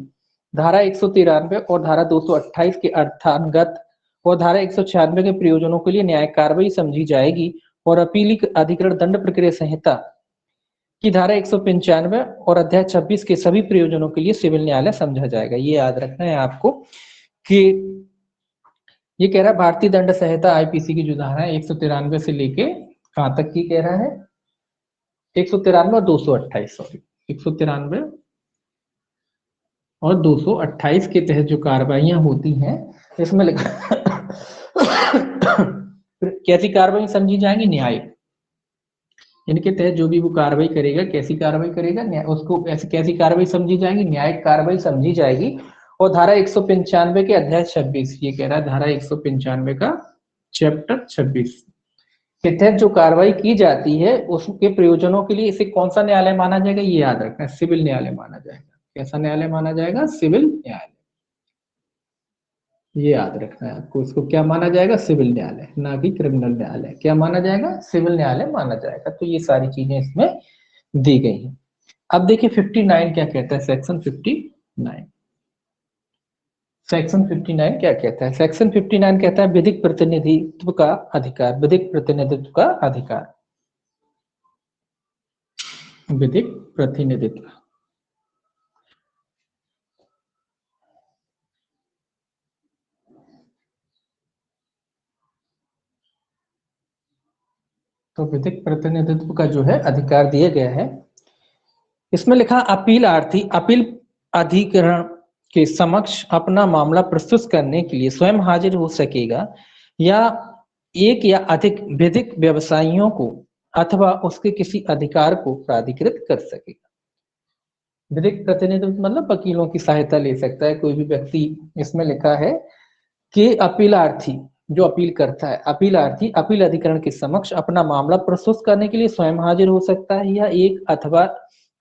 धारा 193 और धारा 228 के अर्थांगत और धारा 196 के प्रयोजनों के लिए न्यायिक कार्रवाई समझी जाएगी, और अपीली अधिकरण दंड प्रक्रिया संहिता की धारा 195 और अध्याय 26 के सभी प्रयोजनों के लिए सिविल न्यायालय समझा जाएगा। ये याद रखना है आपको कि ये कह रहा है भारतीय दंड संहिता आईपीसी की जो धारा है 193 से लेके कहां तक की कह रहा है, 193 और 228, सॉरी 193 और 228 के तहत जो कार्रवाइयां होती हैं इसमें लिखा कैसी कार्रवाई समझी जाएंगी, न्यायिक। इनके तहत जो भी वो कार्रवाई करेगा, कैसी कार्रवाई करेगा, उसको कैसी कार्रवाई समझी जाएगी, न्यायिक कार्रवाई समझी जाएगी। और धारा 195 के अध्याय 26, ये कह रहा है धारा 195 का चैप्टर 26 के तहत जो कार्रवाई की जाती है उसके प्रयोजनों के लिए इसे कौन सा न्यायालय माना जाएगा, ये याद रखना है, सिविल न्यायालय माना जाएगा। कैसा न्यायालय माना जाएगा, सिविल न्यायालय। ये याद रखना है आपको, इसको क्या माना जाएगा, सिविल न्यायालय, ना कि क्रिमिनल न्यायालय। क्या माना जाएगा, सिविल न्यायालय माना जाएगा। तो ये सारी चीजें इसमें दी गई हैं। अब देखिए 59 क्या कहता है, सेक्शन 59। सेक्शन 59 क्या कहता है, सेक्शन 59 कहता है विधिक प्रतिनिधित्व का अधिकार। विधिक प्रतिनिधित्व का अधिकार, विधिक प्रतिनिधित्व। तो विधिक प्रतिनिधित्व का जो है अधिकार दिया गया है। इसमें लिखा अपीलार्थी अपील अधिकरण के समक्ष अपना मामला प्रस्तुत करने के लिए स्वयं हाजिर हो सकेगा या एक या अधिक विधिक व्यवसायियों को अथवा उसके किसी अधिकार को प्राधिकृत कर सकेगा। विधिक प्रतिनिधित्व मतलब वकीलों की सहायता ले सकता है कोई भी व्यक्ति। इसमें लिखा है कि अपीलार्थी जो अपील करता है, अपीलार्थी अपील अधिकरण के समक्ष अपना मामला प्रस्तुत करने के लिए स्वयं हाजिर हो सकता है या एक अथवा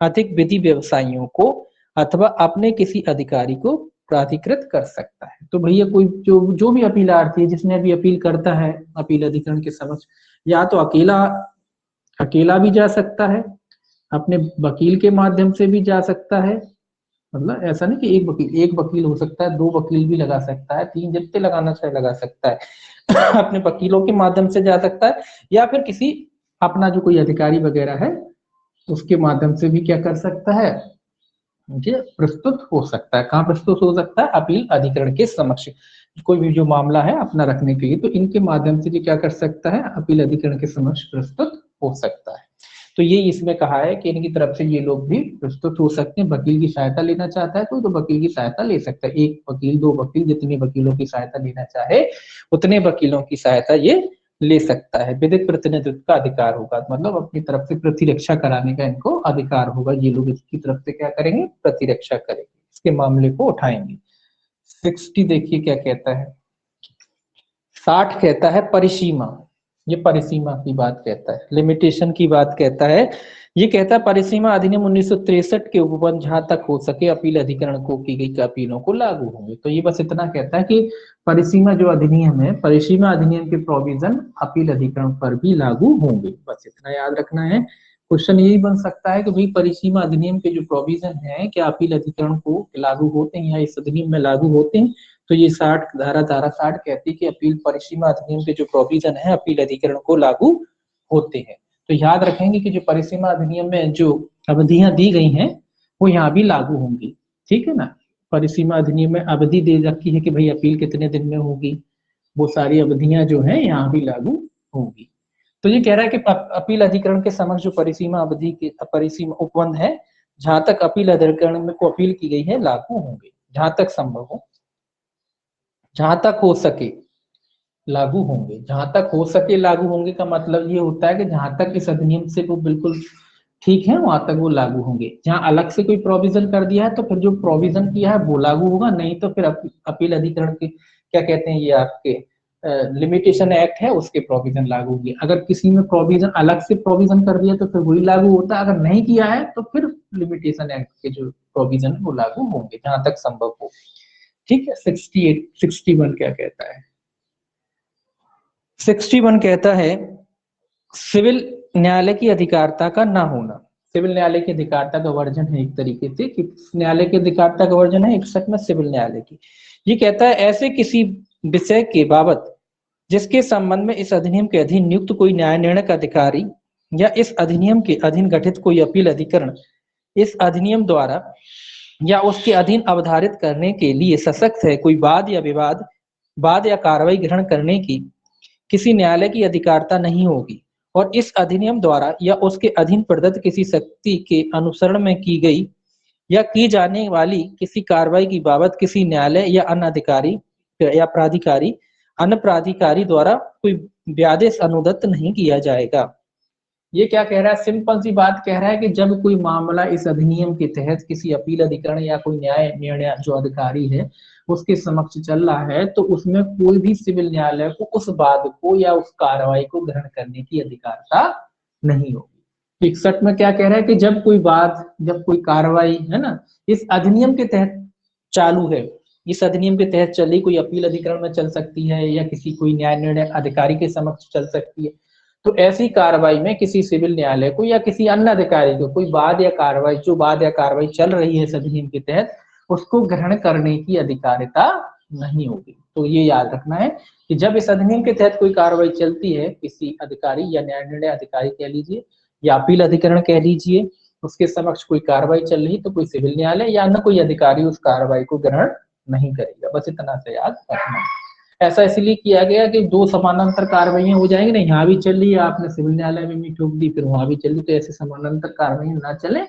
अधिक विधि व्यवसायियों को अथवा अपने किसी अधिकारी को प्राधिकृत कर सकता है। तो भैया कोई जो भी अपीलार्थी है, जिसने भी अपील करता है अपील अधिकरण के समक्ष, या तो अकेला भी जा सकता है, अपने वकील के माध्यम से भी जा सकता है। मतलब ऐसा नहीं कि एक वकील हो सकता है, दो वकील भी लगा सकता है, तीन, जितने लगाना चाहे लगा सकता है अपने वकीलों के माध्यम से जा सकता है, या फिर किसी अपना जो कोई अधिकारी वगैरह है उसके माध्यम से भी क्या कर सकता है, ये प्रस्तुत हो सकता है। कहाँ प्रस्तुत हो सकता है, अपील अधिकरण के समक्ष। कोई भी जो मामला है अपना रखने के लिए, तो इनके माध्यम से ये क्या कर सकता है, अपील अधिकरण के समक्ष प्रस्तुत हो सकता है। तो ये इसमें कहा है कि इनकी तरफ से ये लोग भी प्रस्तुत हो सकते हैं। वकील की सहायता लेना चाहता है कोई तो वकील की सहायता ले सकता है, एक वकील, दो वकील, जितने वकीलों की सहायता लेना चाहे उतने वकीलों की सहायता ये ले सकता है। विधिक प्रतिनिधित्व का अधिकार होगा, मतलब अपनी तरफ से प्रतिरक्षा कराने का इनको अधिकार होगा। ये लोग इसकी तरफ से क्या करेंगे, प्रतिरक्षा करेंगे, इसके मामले को उठाएंगे। 60 देखिए क्या कहता है, 60 कहता है परिसीमा, ये परिसीमा की बात कहता है, लिमिटेशन की बात कहता है। ये कहता है परिसीमा अधिनियम 1963 के उपबंध जहां तक हो सके अपील अधिकरण को की गई अपीलों को लागू होंगे। तो ये बस इतना कहता है कि परिसीमा जो अधिनियम है, परिसीमा अधिनियम के प्रोविजन अपील अधिकरण पर भी लागू होंगे, बस इतना याद रखना है। क्वेश्चन यही बन सकता है कि भाई परिसीमा अधिनियम के जो प्रोविजन है क्या अपील अधिकरण को लागू होते हैं या इस अधिनियम में लागू होते हैं। तो ये 60 धारा 60 कहती है कि अपील परिसीमा अधिनियम के जो प्रोविजन है अपील अधिकरण को लागू होते हैं। तो याद रखेंगे कि जो परिसीमा अधिनियम में जो अवधियां दी गई हैं वो यहाँ भी लागू होंगी, ठीक है ना। परिसीमा अधिनियम में अवधि दे रखी है कि भाई अपील कितने दिन में होगी, वो सारी अवधियां जो है यहाँ भी लागू होंगी। तो ये कह रहा है कि अपील अधिकरण के समक्ष जो परिसीमा अवधि के परिसीमा उपबंध है जहां तक अपील अधिकरण में को अपील की गई है लागू होंगे, जहां तक संभव हो, जहां तक हो सके लागू होंगे। जहां तक हो सके लागू होंगे का मतलब ये होता है कि जहां तक इस अधिनियम से वो बिल्कुल ठीक है वहां तक वो लागू होंगे। जहां अलग से कोई प्रोविजन कर दिया है तो फिर जो प्रोविजन किया है वो लागू होगा, नहीं तो फिर अपील अधिकरण के क्या कहते हैं ये आपके लिमिटेशन एक्ट है उसके प्रोविजन लागू होंगे। अगर किसी में प्रोविजन अलग से प्रोविजन कर दिया तो फिर वही लागू होता है, अगर नहीं किया है तो फिर लिमिटेशन एक्ट के जो प्रोविजन है वो लागू होंगे जहां तक संभव हो। ठीक है। 61 क्या कहता है, 61 कहता है सिविल न्यायालय की अधिकारिता का ना होना। सिविल न्यायालय की अधिकारिता का वर्जन है एक तरीके से कि न्यायालय की अधिकारिता का वर्जन है 61 में सिविल न्यायालय की। ये कहता है ऐसे किसी विषय के बाबत जिसके संबंध में इस अधिनियम के अधीन नियुक्त कोई न्याय निर्णय अधिकारी या इस अधिनियम के अधीन गठित कोई अपील अधिकरण इस अधिनियम द्वारा या उसके अधीन अवधारित करने के लिए सशक्त है, कोई वाद या कार्रवाई ग्रहण करने की किसी न्यायालय की अधिकारिता नहीं होगी और इस अधिनियम द्वारा या उसके अधीन प्रदत्त किसी शक्ति के अनुसरण में की गई या की जाने वाली किसी कार्रवाई की बाबत किसी न्यायालय या अन्य अधिकारी या प्राधिकारी अन्य प्राधिकारी द्वारा कोई व्यादेश अनुदत्त नहीं किया जाएगा। ये क्या कह रहा है, सिंपल सी बात कह रहा है कि जब कोई मामला इस अधिनियम के तहत किसी अपील अधिकरण या कोई न्याय निर्णय जो अधिकारी है उसके समक्ष चल रहा है तो उसमें कोई भी सिविल न्यायालय को उस वाद को या उस कार्रवाई को ग्रहण करने की अधिकारिता नहीं होगी। 61 में क्या कह रहा है कि जब कोई वाद जब कोई कार्रवाई है ना इस अधिनियम के तहत चालू है, इस अधिनियम के तहत चली कोई अपील अधिकरण में चल सकती है या किसी कोई न्याय निर्णय अधिकारी के समक्ष चल सकती है, तो ऐसी कार्रवाई में किसी सिविल न्यायालय को या किसी अन्य अधिकारी को कोई वाद या कार्रवाई चल रही है इस अधिनियम के तहत उसको ग्रहण करने की अधिकारिता नहीं होगी। तो ये याद रखना है कि जब इस अधिनियम के तहत कोई कार्रवाई चलती है किसी अधिकारी या न्याय निर्णय अधिकारी कह लीजिए या अपील अधिकरण कह लीजिए उसके समक्ष कोई कार्रवाई चल रही तो कोई सिविल न्यायालय या अन्य कोई अधिकारी उस कार्रवाई को ग्रहण नहीं करेगा। बस इतना से याद रखना। ऐसा इसलिए किया गया कि दो समानांतर कार्रवाइयां हो जाएंगी ना, यहाँ भी चल रही है आपने सिविल न्यायालय में भी ठोक दी फिर वहां भी चल रही, तो ऐसे समानांतर कार्रवाइयां ना चले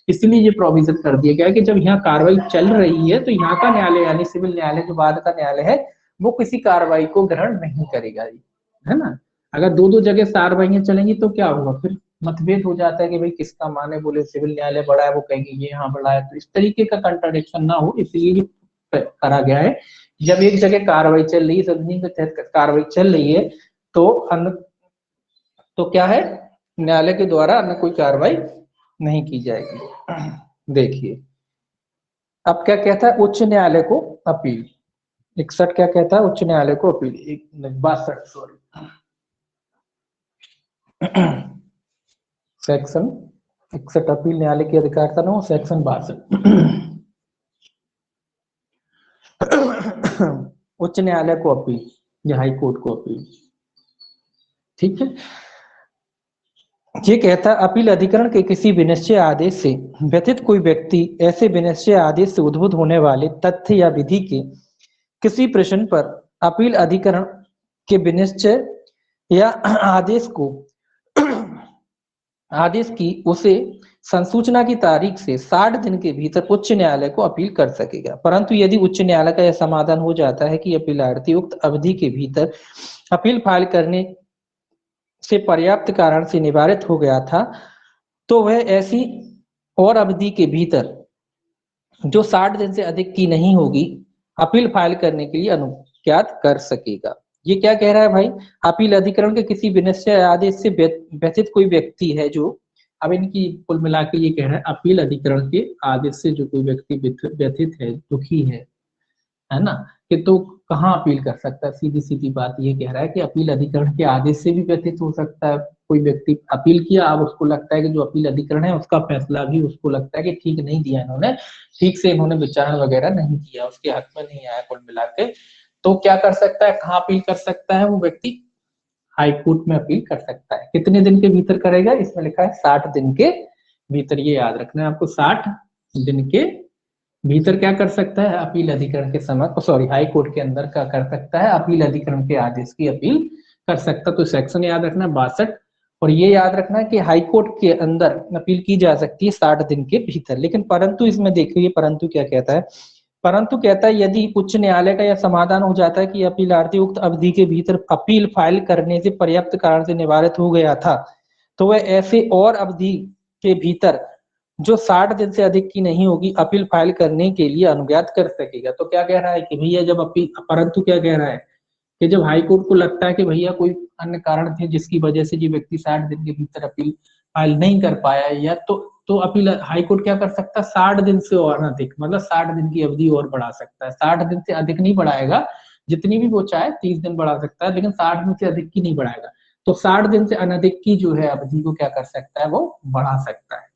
इसलिए ये प्रोविजन कर दिया गया कि जब यहाँ कार्रवाई चल रही है तो यहाँ का न्यायालय यानी सिविल न्यायालय जो बाद का न्यायालय है वो किसी कार्रवाई को ग्रहण नहीं करेगा, है ना। अगर दो दो जगह कार्रवाइयां चलेंगी तो क्या होगा, फिर मतभेद हो जाता है कि भाई किसका माने, बोले सिविल न्यायालय बड़ा है वो कहेंगे ये यहाँ बड़ा है, तो इस तरीके का कंट्राडिक्शन ना हो इसलिए करा गया है। जब एक जगह कार्रवाई चल रही है अधिनियम के तहत कार्रवाई चल रही है तो अन्य तो क्या है न्यायालय के द्वारा अन्य कोई कार्रवाई नहीं की जाएगी। देखिए अब क्या कहता है उच्च न्यायालय को अपील, 61 क्या कहता है उच्च न्यायालय को अपील, 62 सॉरी सेक्शन 61 अपील न्यायालय की अधिकारिता न हो, सेक्शन 62 उच्च न्यायालय को अपील या हाई कोर्ट को अपील। ठीक है। ये कहता है अपील अधिकरण के किसी विनिश्चय आदेश से व्यथित कोई व्यक्ति ऐसे विनिश्चय आदेश से उद्भूत होने वाले तथ्य या विधि के किसी प्रश्न पर अपील अधिकरण के विनिश्चय या आदेश की उसे संसूचना की तारीख से 60 दिन के भीतर उच्च न्यायालय को अपील कर सकेगा। परंतु यदि उच्च न्यायालय का यह समाधान हो जाता है कि अपीलार्थी उक्त अवधि के भीतर अपील फाइल करने से पर्याप्त कारण से निवारित हो गया था तो वह ऐसी और अवधि के भीतर जो 60 दिन से अधिक की नहीं होगी अपील फाइल करने के लिए अनुज्ञात कर सकेगा। ये क्या कह रहा है भाई, अपील अधिकरण के किसी विनिश्चय आदेश से व्यथित कोई व्यक्ति है जो, अब इनकी कुल मिला के ये कह रहा है अपील अधिकरण के आदेश से जो कोई व्यक्ति व्यथित है, दुखी है ना, कि तो कहाँ अपील कर सकता है। सीधी सीधी बात ये कह रहा है कि अपील अधिकरण के आदेश से भी व्यथित हो सकता है। कोई व्यक्ति अपील किया, अब उसको लगता है कि जो अपील अधिकरण है उसका फैसला भी उसको लगता है कि ठीक नहीं दिया इन्होंने, ठीक से इन्होंने विचारण वगैरह नहीं किया, उसके हक में नहीं आया कुल मिला के, तो क्या कर सकता है, कहाँ अपील कर सकता है वो व्यक्ति, हाई कोर्ट में अपील कर सकता है। कितने दिन के भीतर करेगा, इसमें लिखा है 60 दिन के भीतर, ये याद रखना है आपको, 60 दिन के भीतर क्या कर सकता है, अपील अधिकरण के समय, सॉरी हाई कोर्ट के अंदर क्या कर सकता है, अपील अधिकरण के आदेश की अपील कर सकता। तो सेक्शन याद रखना है 62, और ये याद रखना है कि हाई कोर्ट के अंदर अपील की जा सकती है 60 दिन के भीतर। लेकिन परंतु इसमें देखिए परंतु क्या कहता है, परंतु कहता है यदि उच्च न्यायालय का यह समाधान हो जाता है कि अपीलार्थी उक्त अवधि के भीतर अपील फाइल करने से पर्याप्त कारण से निवारित हो गया था, तो वह ऐसे और अवधि के भीतर जो 60 दिन से अधिक की नहीं होगी अपील फाइल करने के लिए अनुज्ञात कर सकेगा। तो क्या कह रहा है कि भैया जब अपील, परंतु क्या कह रहा है कि जब हाई कोर्ट को लगता है कि भैया कोई अन्य कारण थे जिसकी वजह से जो व्यक्ति 60 दिन के भीतर अपील फाइल नहीं कर पाया, या तो अपील हाई कोर्ट क्या कर सकता है, 60 दिन से और अधिक, मतलब 60 दिन की अवधि और बढ़ा सकता है। 60 दिन से अधिक नहीं बढ़ाएगा, जितनी भी वो चाहे 30 दिन बढ़ा सकता है, लेकिन 60 दिन से अधिक की नहीं बढ़ाएगा। तो 60 दिन से अनधिक की जो है अवधि को क्या कर सकता है, वो बढ़ा सकता है।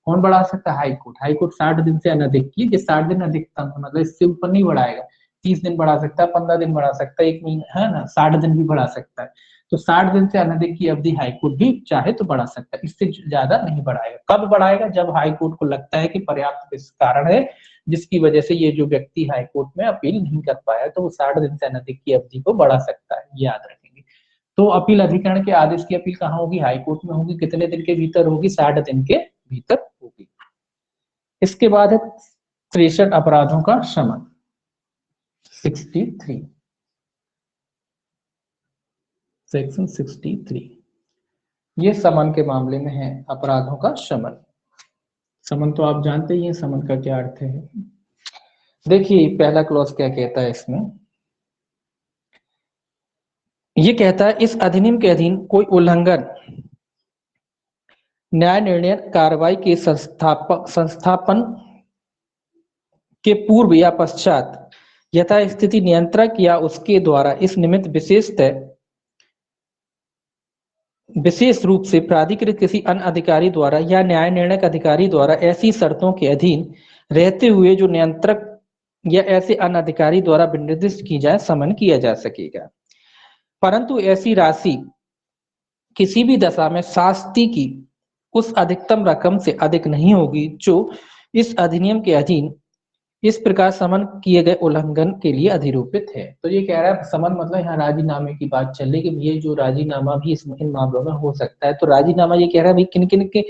कौन बढ़ा सकता है, हाई कोर्ट। हाई कोर्ट 60 दिन से अनधिक की, जो 60 दिन अधिकतम है, मतलब इससे ऊपर नहीं बढ़ाएगा। 30 दिन बढ़ा सकता है, 15 दिन बढ़ा सकता है, 1 महीना है ना, 60 दिन भी बढ़ा सकता है। तो 60 दिन से अनधिक की अवधि हाईकोर्ट भी चाहे तो बढ़ा सकता है, इससे ज्यादा नहीं बढ़ाएगा। कब बढ़ाएगा, जब हाईकोर्ट को लगता है कि पर्याप्त कारण है जिसकी वजह से ये जो व्यक्ति हाईकोर्ट में अपील नहीं कर पाया, तो वो 60 दिन से अनधिक की अवधि को बढ़ा सकता है, याद रखेंगे। तो अपील अधिकरण के आदेश की अपील कहाँ होगी, हाईकोर्ट में होगी। कितने दिन के भीतर होगी, 60 दिन के भीतर होगी। इसके बाद है प्रेषण अपराधों का शमन, 63, सेक्शन 63, ये समन के मामले में है, अपराधों का शमन। समन तो आप जानते ही हैं, समन का क्या अर्थ है। देखिए पहला क्लॉज क्या कहता है इसमें, ये कहता है इस अधिनियम के अधीन कोई उल्लंघन न्याय निर्णय कार्रवाई के संस्थापन के पूर्व या पश्चात यथास्थिति नियंत्रक या उसके द्वारा इस निमित्त विशेष रूप से प्राधिकृत किसी अन्य अधिकारी द्वारा या न्याय निर्णय अधिकारी द्वारा ऐसी शर्तों के अधीन रहते हुए जो नियंत्रक या ऐसे अन्य अधिकारी द्वारा विनिर्दिष्ट की जाए समन किया जा सकेगा। परंतु ऐसी राशि किसी भी दशा में शास्ति की उस अधिकतम रकम से अधिक नहीं होगी जो इस अधिनियम के अधीन इस प्रकार समन किए गए उल्लंघन के लिए अधिरूपित है। तो ये कह रहा है समन मतलब यहाँ राजीनामे की बात चल रही है कि ये जो राजीनामा भी इन मामलों में हो सकता है। तो राजीनामा ये कह रहा है भाई किन किन के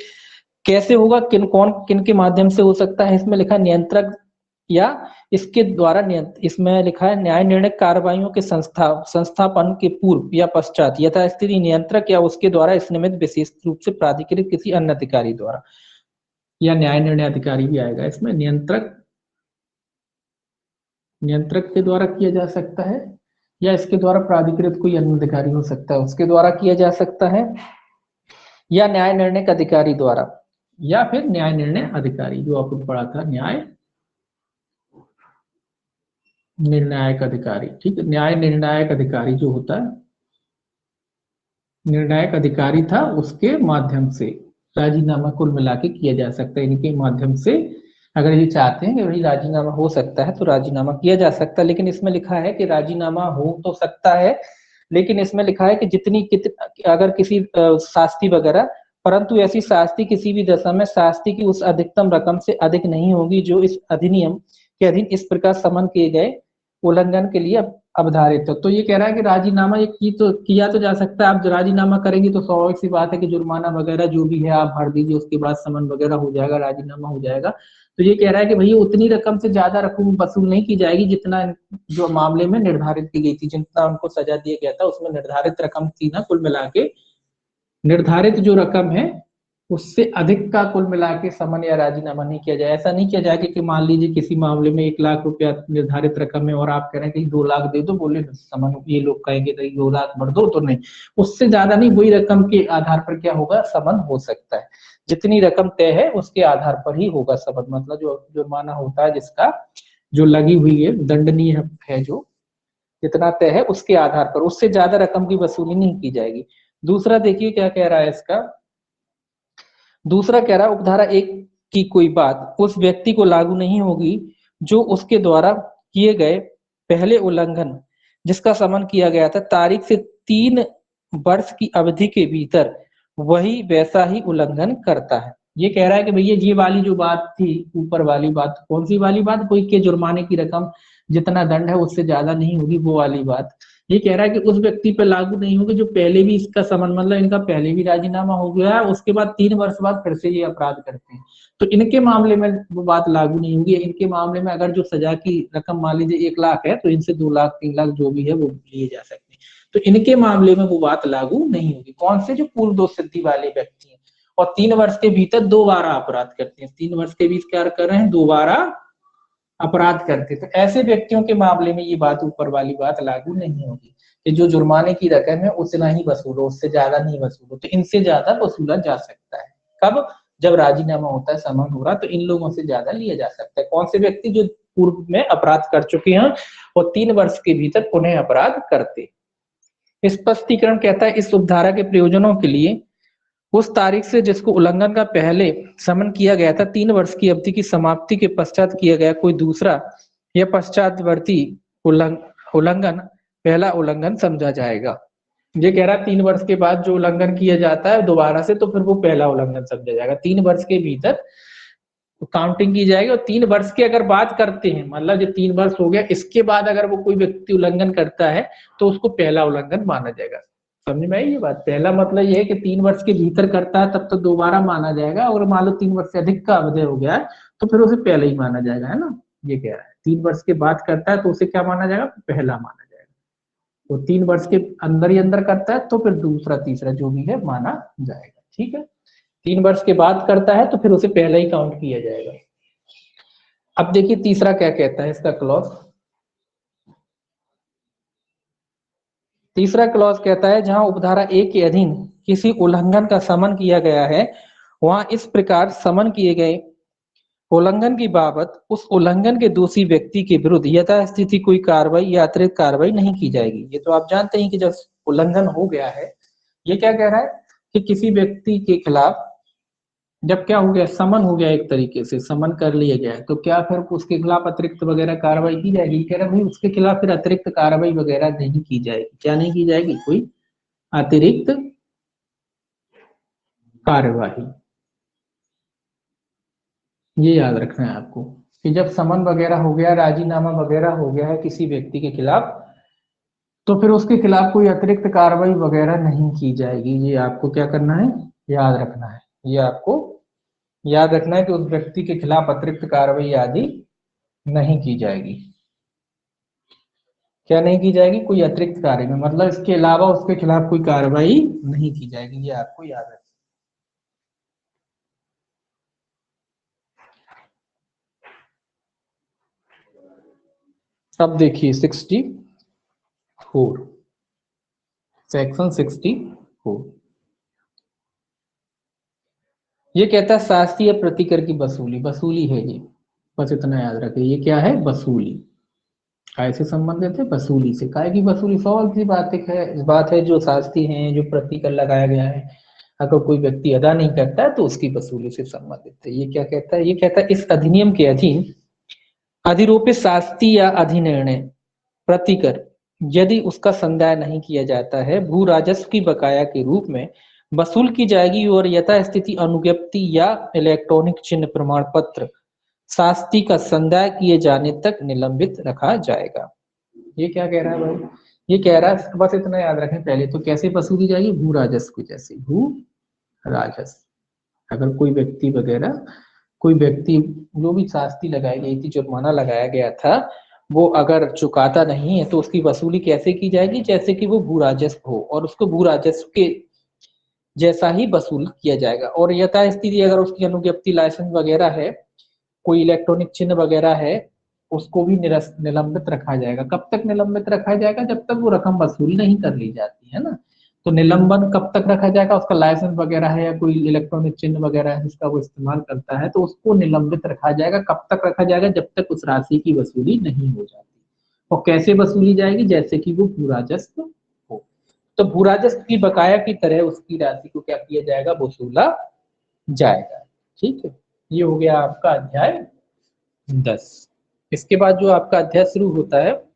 कैसे होगा, किन के माध्यम से हो सकता है, इसमें लिखा है नियंत्रक या इसके द्वारा, इसमें लिखा है न्याय निर्णय कार्रवाइयों के संस्थापन के पूर्व या पश्चात यथास्थिति नियंत्रक या उसके द्वारा इस निमित्त विशेष रूप से प्राधिकृत किसी अन्य अधिकारी द्वारा, या न्याय निर्णय अधिकारी भी आएगा इसमें, नियंत्रक के द्वारा किया जा सकता है, या इसके द्वारा प्राधिकृत कोई अन्य अधिकारी हो सकता है उसके द्वारा किया जा सकता है, या न्याय निर्णय अधिकारी द्वारा, या फिर न्याय निर्णय अधिकारी जो आपने पढ़ा था, न्याय निर्णायक अधिकारी। ठीक है, न्याय निर्णायक अधिकारी जो होता है, निर्णायक अधिकारी था, उसके माध्यम से राजीनामा कुल मिला के किया जा सकता है। इनके माध्यम से अगर ये चाहते हैं कि भाई राजीनामा हो सकता है तो राजीनामा किया जा सकता है। लेकिन इसमें लिखा है कि राजीनामा हो तो सकता है, लेकिन इसमें लिखा है कि अगर किसी शास्ति वगैरह, परंतु ऐसी शास्ति किसी भी दशा में शास्ति की उस अधिकतम रकम से अधिक नहीं होगी जो इस अधिनियम के अधीन इस प्रकार समन किए गए उल्लंघन के लिए अवधारित है। तो ये कह रहा है कि राजीनामा ये किया तो जा सकता है। आप राजीनामा करेंगे तो स्वाभाविक सी बात है कि जुर्माना वगैरह जो भी है आप भर दीजिए, उसके बाद समन वगैरह हो जाएगा, राजीनामा हो जाएगा। तो ये कह रहा है कि भैया उतनी रकम से ज्यादा रकम वसूल नहीं की जाएगी जितना जो मामले में निर्धारित की गई थी, जितना उनको सजा दिया गया था उसमें निर्धारित रकम थी ना, कुल मिला के निर्धारित जो रकम है उससे अधिक का कुल मिला के समन या राजीनामा नहीं किया जाए। ऐसा नहीं किया जाए कि मान लीजिए किसी मामले में 1 लाख रुपया निर्धारित रकम है और आप कह रहे हैं कि 2 लाख दे दो, बोले समन, ये लोग कहेंगे नहीं 2 लाख भर दो, तो नहीं, उससे ज्यादा नहीं, वही रकम के आधार पर क्या होगा, समन हो सकता है। जितनी रकम तय है उसके आधार पर ही होगा समन, मतलब जो जुर्माना होता है जिसका जो लगी हुई है दंडनीय है, जो जितना तय है उसके आधार पर, उससे ज्यादा रकम की वसूली नहीं की जाएगी। दूसरा देखिए क्या कह रहा है इसका, दूसरा कह रहा है उपधारा 1 की कोई बात उस व्यक्ति को लागू नहीं होगी जो उसके द्वारा किए गए पहले उल्लंघन जिसका समन किया गया था तारीख से 3 वर्ष की अवधि के भीतर वही वैसा ही उल्लंघन करता है। ये कह रहा है कि भैया ये वाली जो बात थी, ऊपर वाली बात, कौन सी वाली बात, कोई के जुर्माने की रकम जितना दंड है उससे ज्यादा नहीं होगी, वो वाली बात। ये कह रहा है कि उस व्यक्ति पे लागू नहीं होगी जो पहले भी इसका समन, मतलब इनका पहले भी राजीनामा हो गया है, उसके बाद 3 वर्ष बाद फिर से ये अपराध करते हैं, तो इनके मामले में वो बात लागू नहीं होगी। इनके मामले में अगर जो सजा की रकम मान लीजिए 1 लाख है, तो इनसे 2 लाख 3 लाख जो भी है वो लिए जा सकते हैं, तो इनके मामले में वो बात लागू नहीं होगी। कौन से, जो पूर्व दोष सिद्धि वाले व्यक्ति हैं और 3 वर्ष के भीतर दोबारा अपराध करते हैं, 3 वर्ष के बीच क्या कर रहे हैं, दोबारा अपराध करते, तो ऐसे व्यक्तियों के मामले में ये बात, ऊपर वाली बात लागू नहीं होगी कि जो जुर्माने की रकम है उतना ही वसूलो, उससे ज्यादा नहीं वसूलो, तो इनसे ज्यादा वसूला जा सकता है। कब, जब राजीनामा होता है, समन हो रहा, तो इन लोगों से ज्यादा लिया जा सकता है। कौन से व्यक्ति, जो पूर्व में अपराध कर चुके हैं और 3 वर्ष के भीतर पुनः अपराध करते। स्पष्टीकरण कहता है इस उपधारा के प्रयोजनों के लिए उस तारीख से जिसको उल्लंघन का पहले समन किया गया था 3 वर्ष की अवधि की समाप्ति के पश्चात किया गया कोई दूसरा या पश्चातवर्ती उल्लंघन पहला उल्लंघन समझा जाएगा। ये कह रहा है 3 वर्ष के बाद जो उल्लंघन किया जाता है दोबारा से, तो फिर वो पहला उल्लंघन समझा जाएगा। 3 वर्ष के भीतर काउंटिंग की जाएगी, और 3 वर्ष की अगर बात करते हैं, मतलब जो 3 वर्ष हो गया इसके बाद अगर वो कोई व्यक्ति उल्लंघन करता है तो उसको पहला उल्लंघन माना जाएगा। समझ में आई ये बात? पहला मतलब ये है कि 3 वर्ष के भीतर करता है तब तो दोबारा माना जाएगा, और मान लो 3 वर्ष से अधिक का अवधि हो गया है तो फिर उसे पहले ही माना जाएगा, है ना। ये कह रहा है 3 वर्ष के बाद करता है तो उसे क्या माना जाएगा, पहला माना जाएगा। तो 3 वर्ष के अंदर ही अंदर करता है तो फिर दूसरा तीसरा जो भी है माना जाएगा, ठीक है। 3 वर्ष के बाद करता है तो फिर उसे पहले ही काउंट किया जाएगा। अब देखिए तीसरा क्या कहता है इसका क्लॉज। तीसरा क्लॉज कहता है जहां उपधारा 1 के अधीन किसी उल्लंघन का समन किया गया है वहां इस प्रकार समन किए गए उल्लंघन की बाबत उस उल्लंघन के दोषी व्यक्ति के विरुद्ध यथास्थिति कोई कार्रवाई या अतिरिक्त कार्रवाई नहीं की जाएगी। ये तो आप जानते हैं कि जब उल्लंघन हो गया है, ये क्या कह रहा है कि किसी व्यक्ति के खिलाफ जब क्या हो गया, समन हो गया, एक तरीके से समन कर लिया गया है, तो क्या फिर उसके खिलाफ अतिरिक्त वगैरह कार्रवाई की जाएगी? कह रहे भाई उसके खिलाफ फिर अतिरिक्त कार्रवाई वगैरह नहीं की जाएगी। क्या नहीं की जाएगी? कोई अतिरिक्त कार्रवाई। ये याद रखना है आपको कि जब समन वगैरह हो गया, राजीनामा वगैरह हो गया है किसी व्यक्ति के खिलाफ, तो फिर उसके खिलाफ कोई अतिरिक्त कार्रवाई वगैरह नहीं की जाएगी। ये आपको क्या करना है, याद रखना है। ये आपको याद रखना है कि उस व्यक्ति के खिलाफ अतिरिक्त कार्रवाई आदि नहीं की जाएगी। क्या नहीं की जाएगी? कोई अतिरिक्त कार्य में, मतलब इसके अलावा उसके खिलाफ कोई कार्रवाई नहीं की जाएगी। ये आपको याद रखना। अब देखिए 64, सेक्शन 64 ये कहता है शास्ती या प्रतिकर की वसूली। वसूली है ये, बस इतना याद रखिए। ये क्या है? वसूली। काय से संबंधित है? वसूली से। काय की वसूली? सवाल की बात है जो शास्ती है, जो प्रतिकर लगाया गया है, अगर कोई व्यक्ति अदा नहीं करता है तो उसकी वसूली से संबंधित है। ये क्या कहता है? ये कहता है इस अधिनियम के अधीन अधिरोपित शास्ती या अधिनिर्णय प्रतिकर यदि उसका संदाय नहीं किया जाता है भू राजस्व की बकाया के रूप में वसूल की जाएगी और यथास्थिति अनुज्ञप्ति या इलेक्ट्रॉनिक चिन्ह प्रमाण पत्र शास्ती का संदाय किए जाने तक निलंबित रखा जाएगा। ये क्या कह रहा है भाई? ये कह रहा है, बस इतना याद रखें पहले तो, कैसे वसूली जाएगी? भू राजस्व की जैसे। भू राजस्व, अगर कोई व्यक्ति वगैरह, कोई व्यक्ति जो भी शास्ती लगाई गई थी, जुर्माना लगाया गया था, वो अगर चुकाता नहीं है तो उसकी वसूली कैसे की जाएगी? जैसे कि वो भू राजस्व हो, और उसको भू राजस्व के जैसा ही वसूल किया जाएगा। और यथास्थिति अगर उसकी अनुज्ञप्ति लाइसेंस वगैरह है, कोई इलेक्ट्रॉनिक चिन्ह वगैरह है, उसको भी निलंबित रखा जाएगा। कब तक निलंबित रखा जाएगा? जब तक वो रकम वसूल नहीं कर ली जाती है ना। तो निलंबन कब तक रखा जाएगा? उसका लाइसेंस वगैरह है या कोई इलेक्ट्रॉनिक चिन्ह वगैरह है जिसका वो इस्तेमाल करता है, तो उसको निलंबित रखा जाएगा। कब तक रखा जाएगा? जब तक उस राशि की वसूली नहीं हो जाती। और कैसे वसूली जाएगी? जैसे कि वो भू राजस्व हो। तो भू राजस्व की बकाया की तरह उसकी राशि को क्या किया जाएगा? वसूला जाएगा। ठीक है, ये हो गया आपका अध्याय 10। इसके बाद जो आपका अध्याय शुरू होता है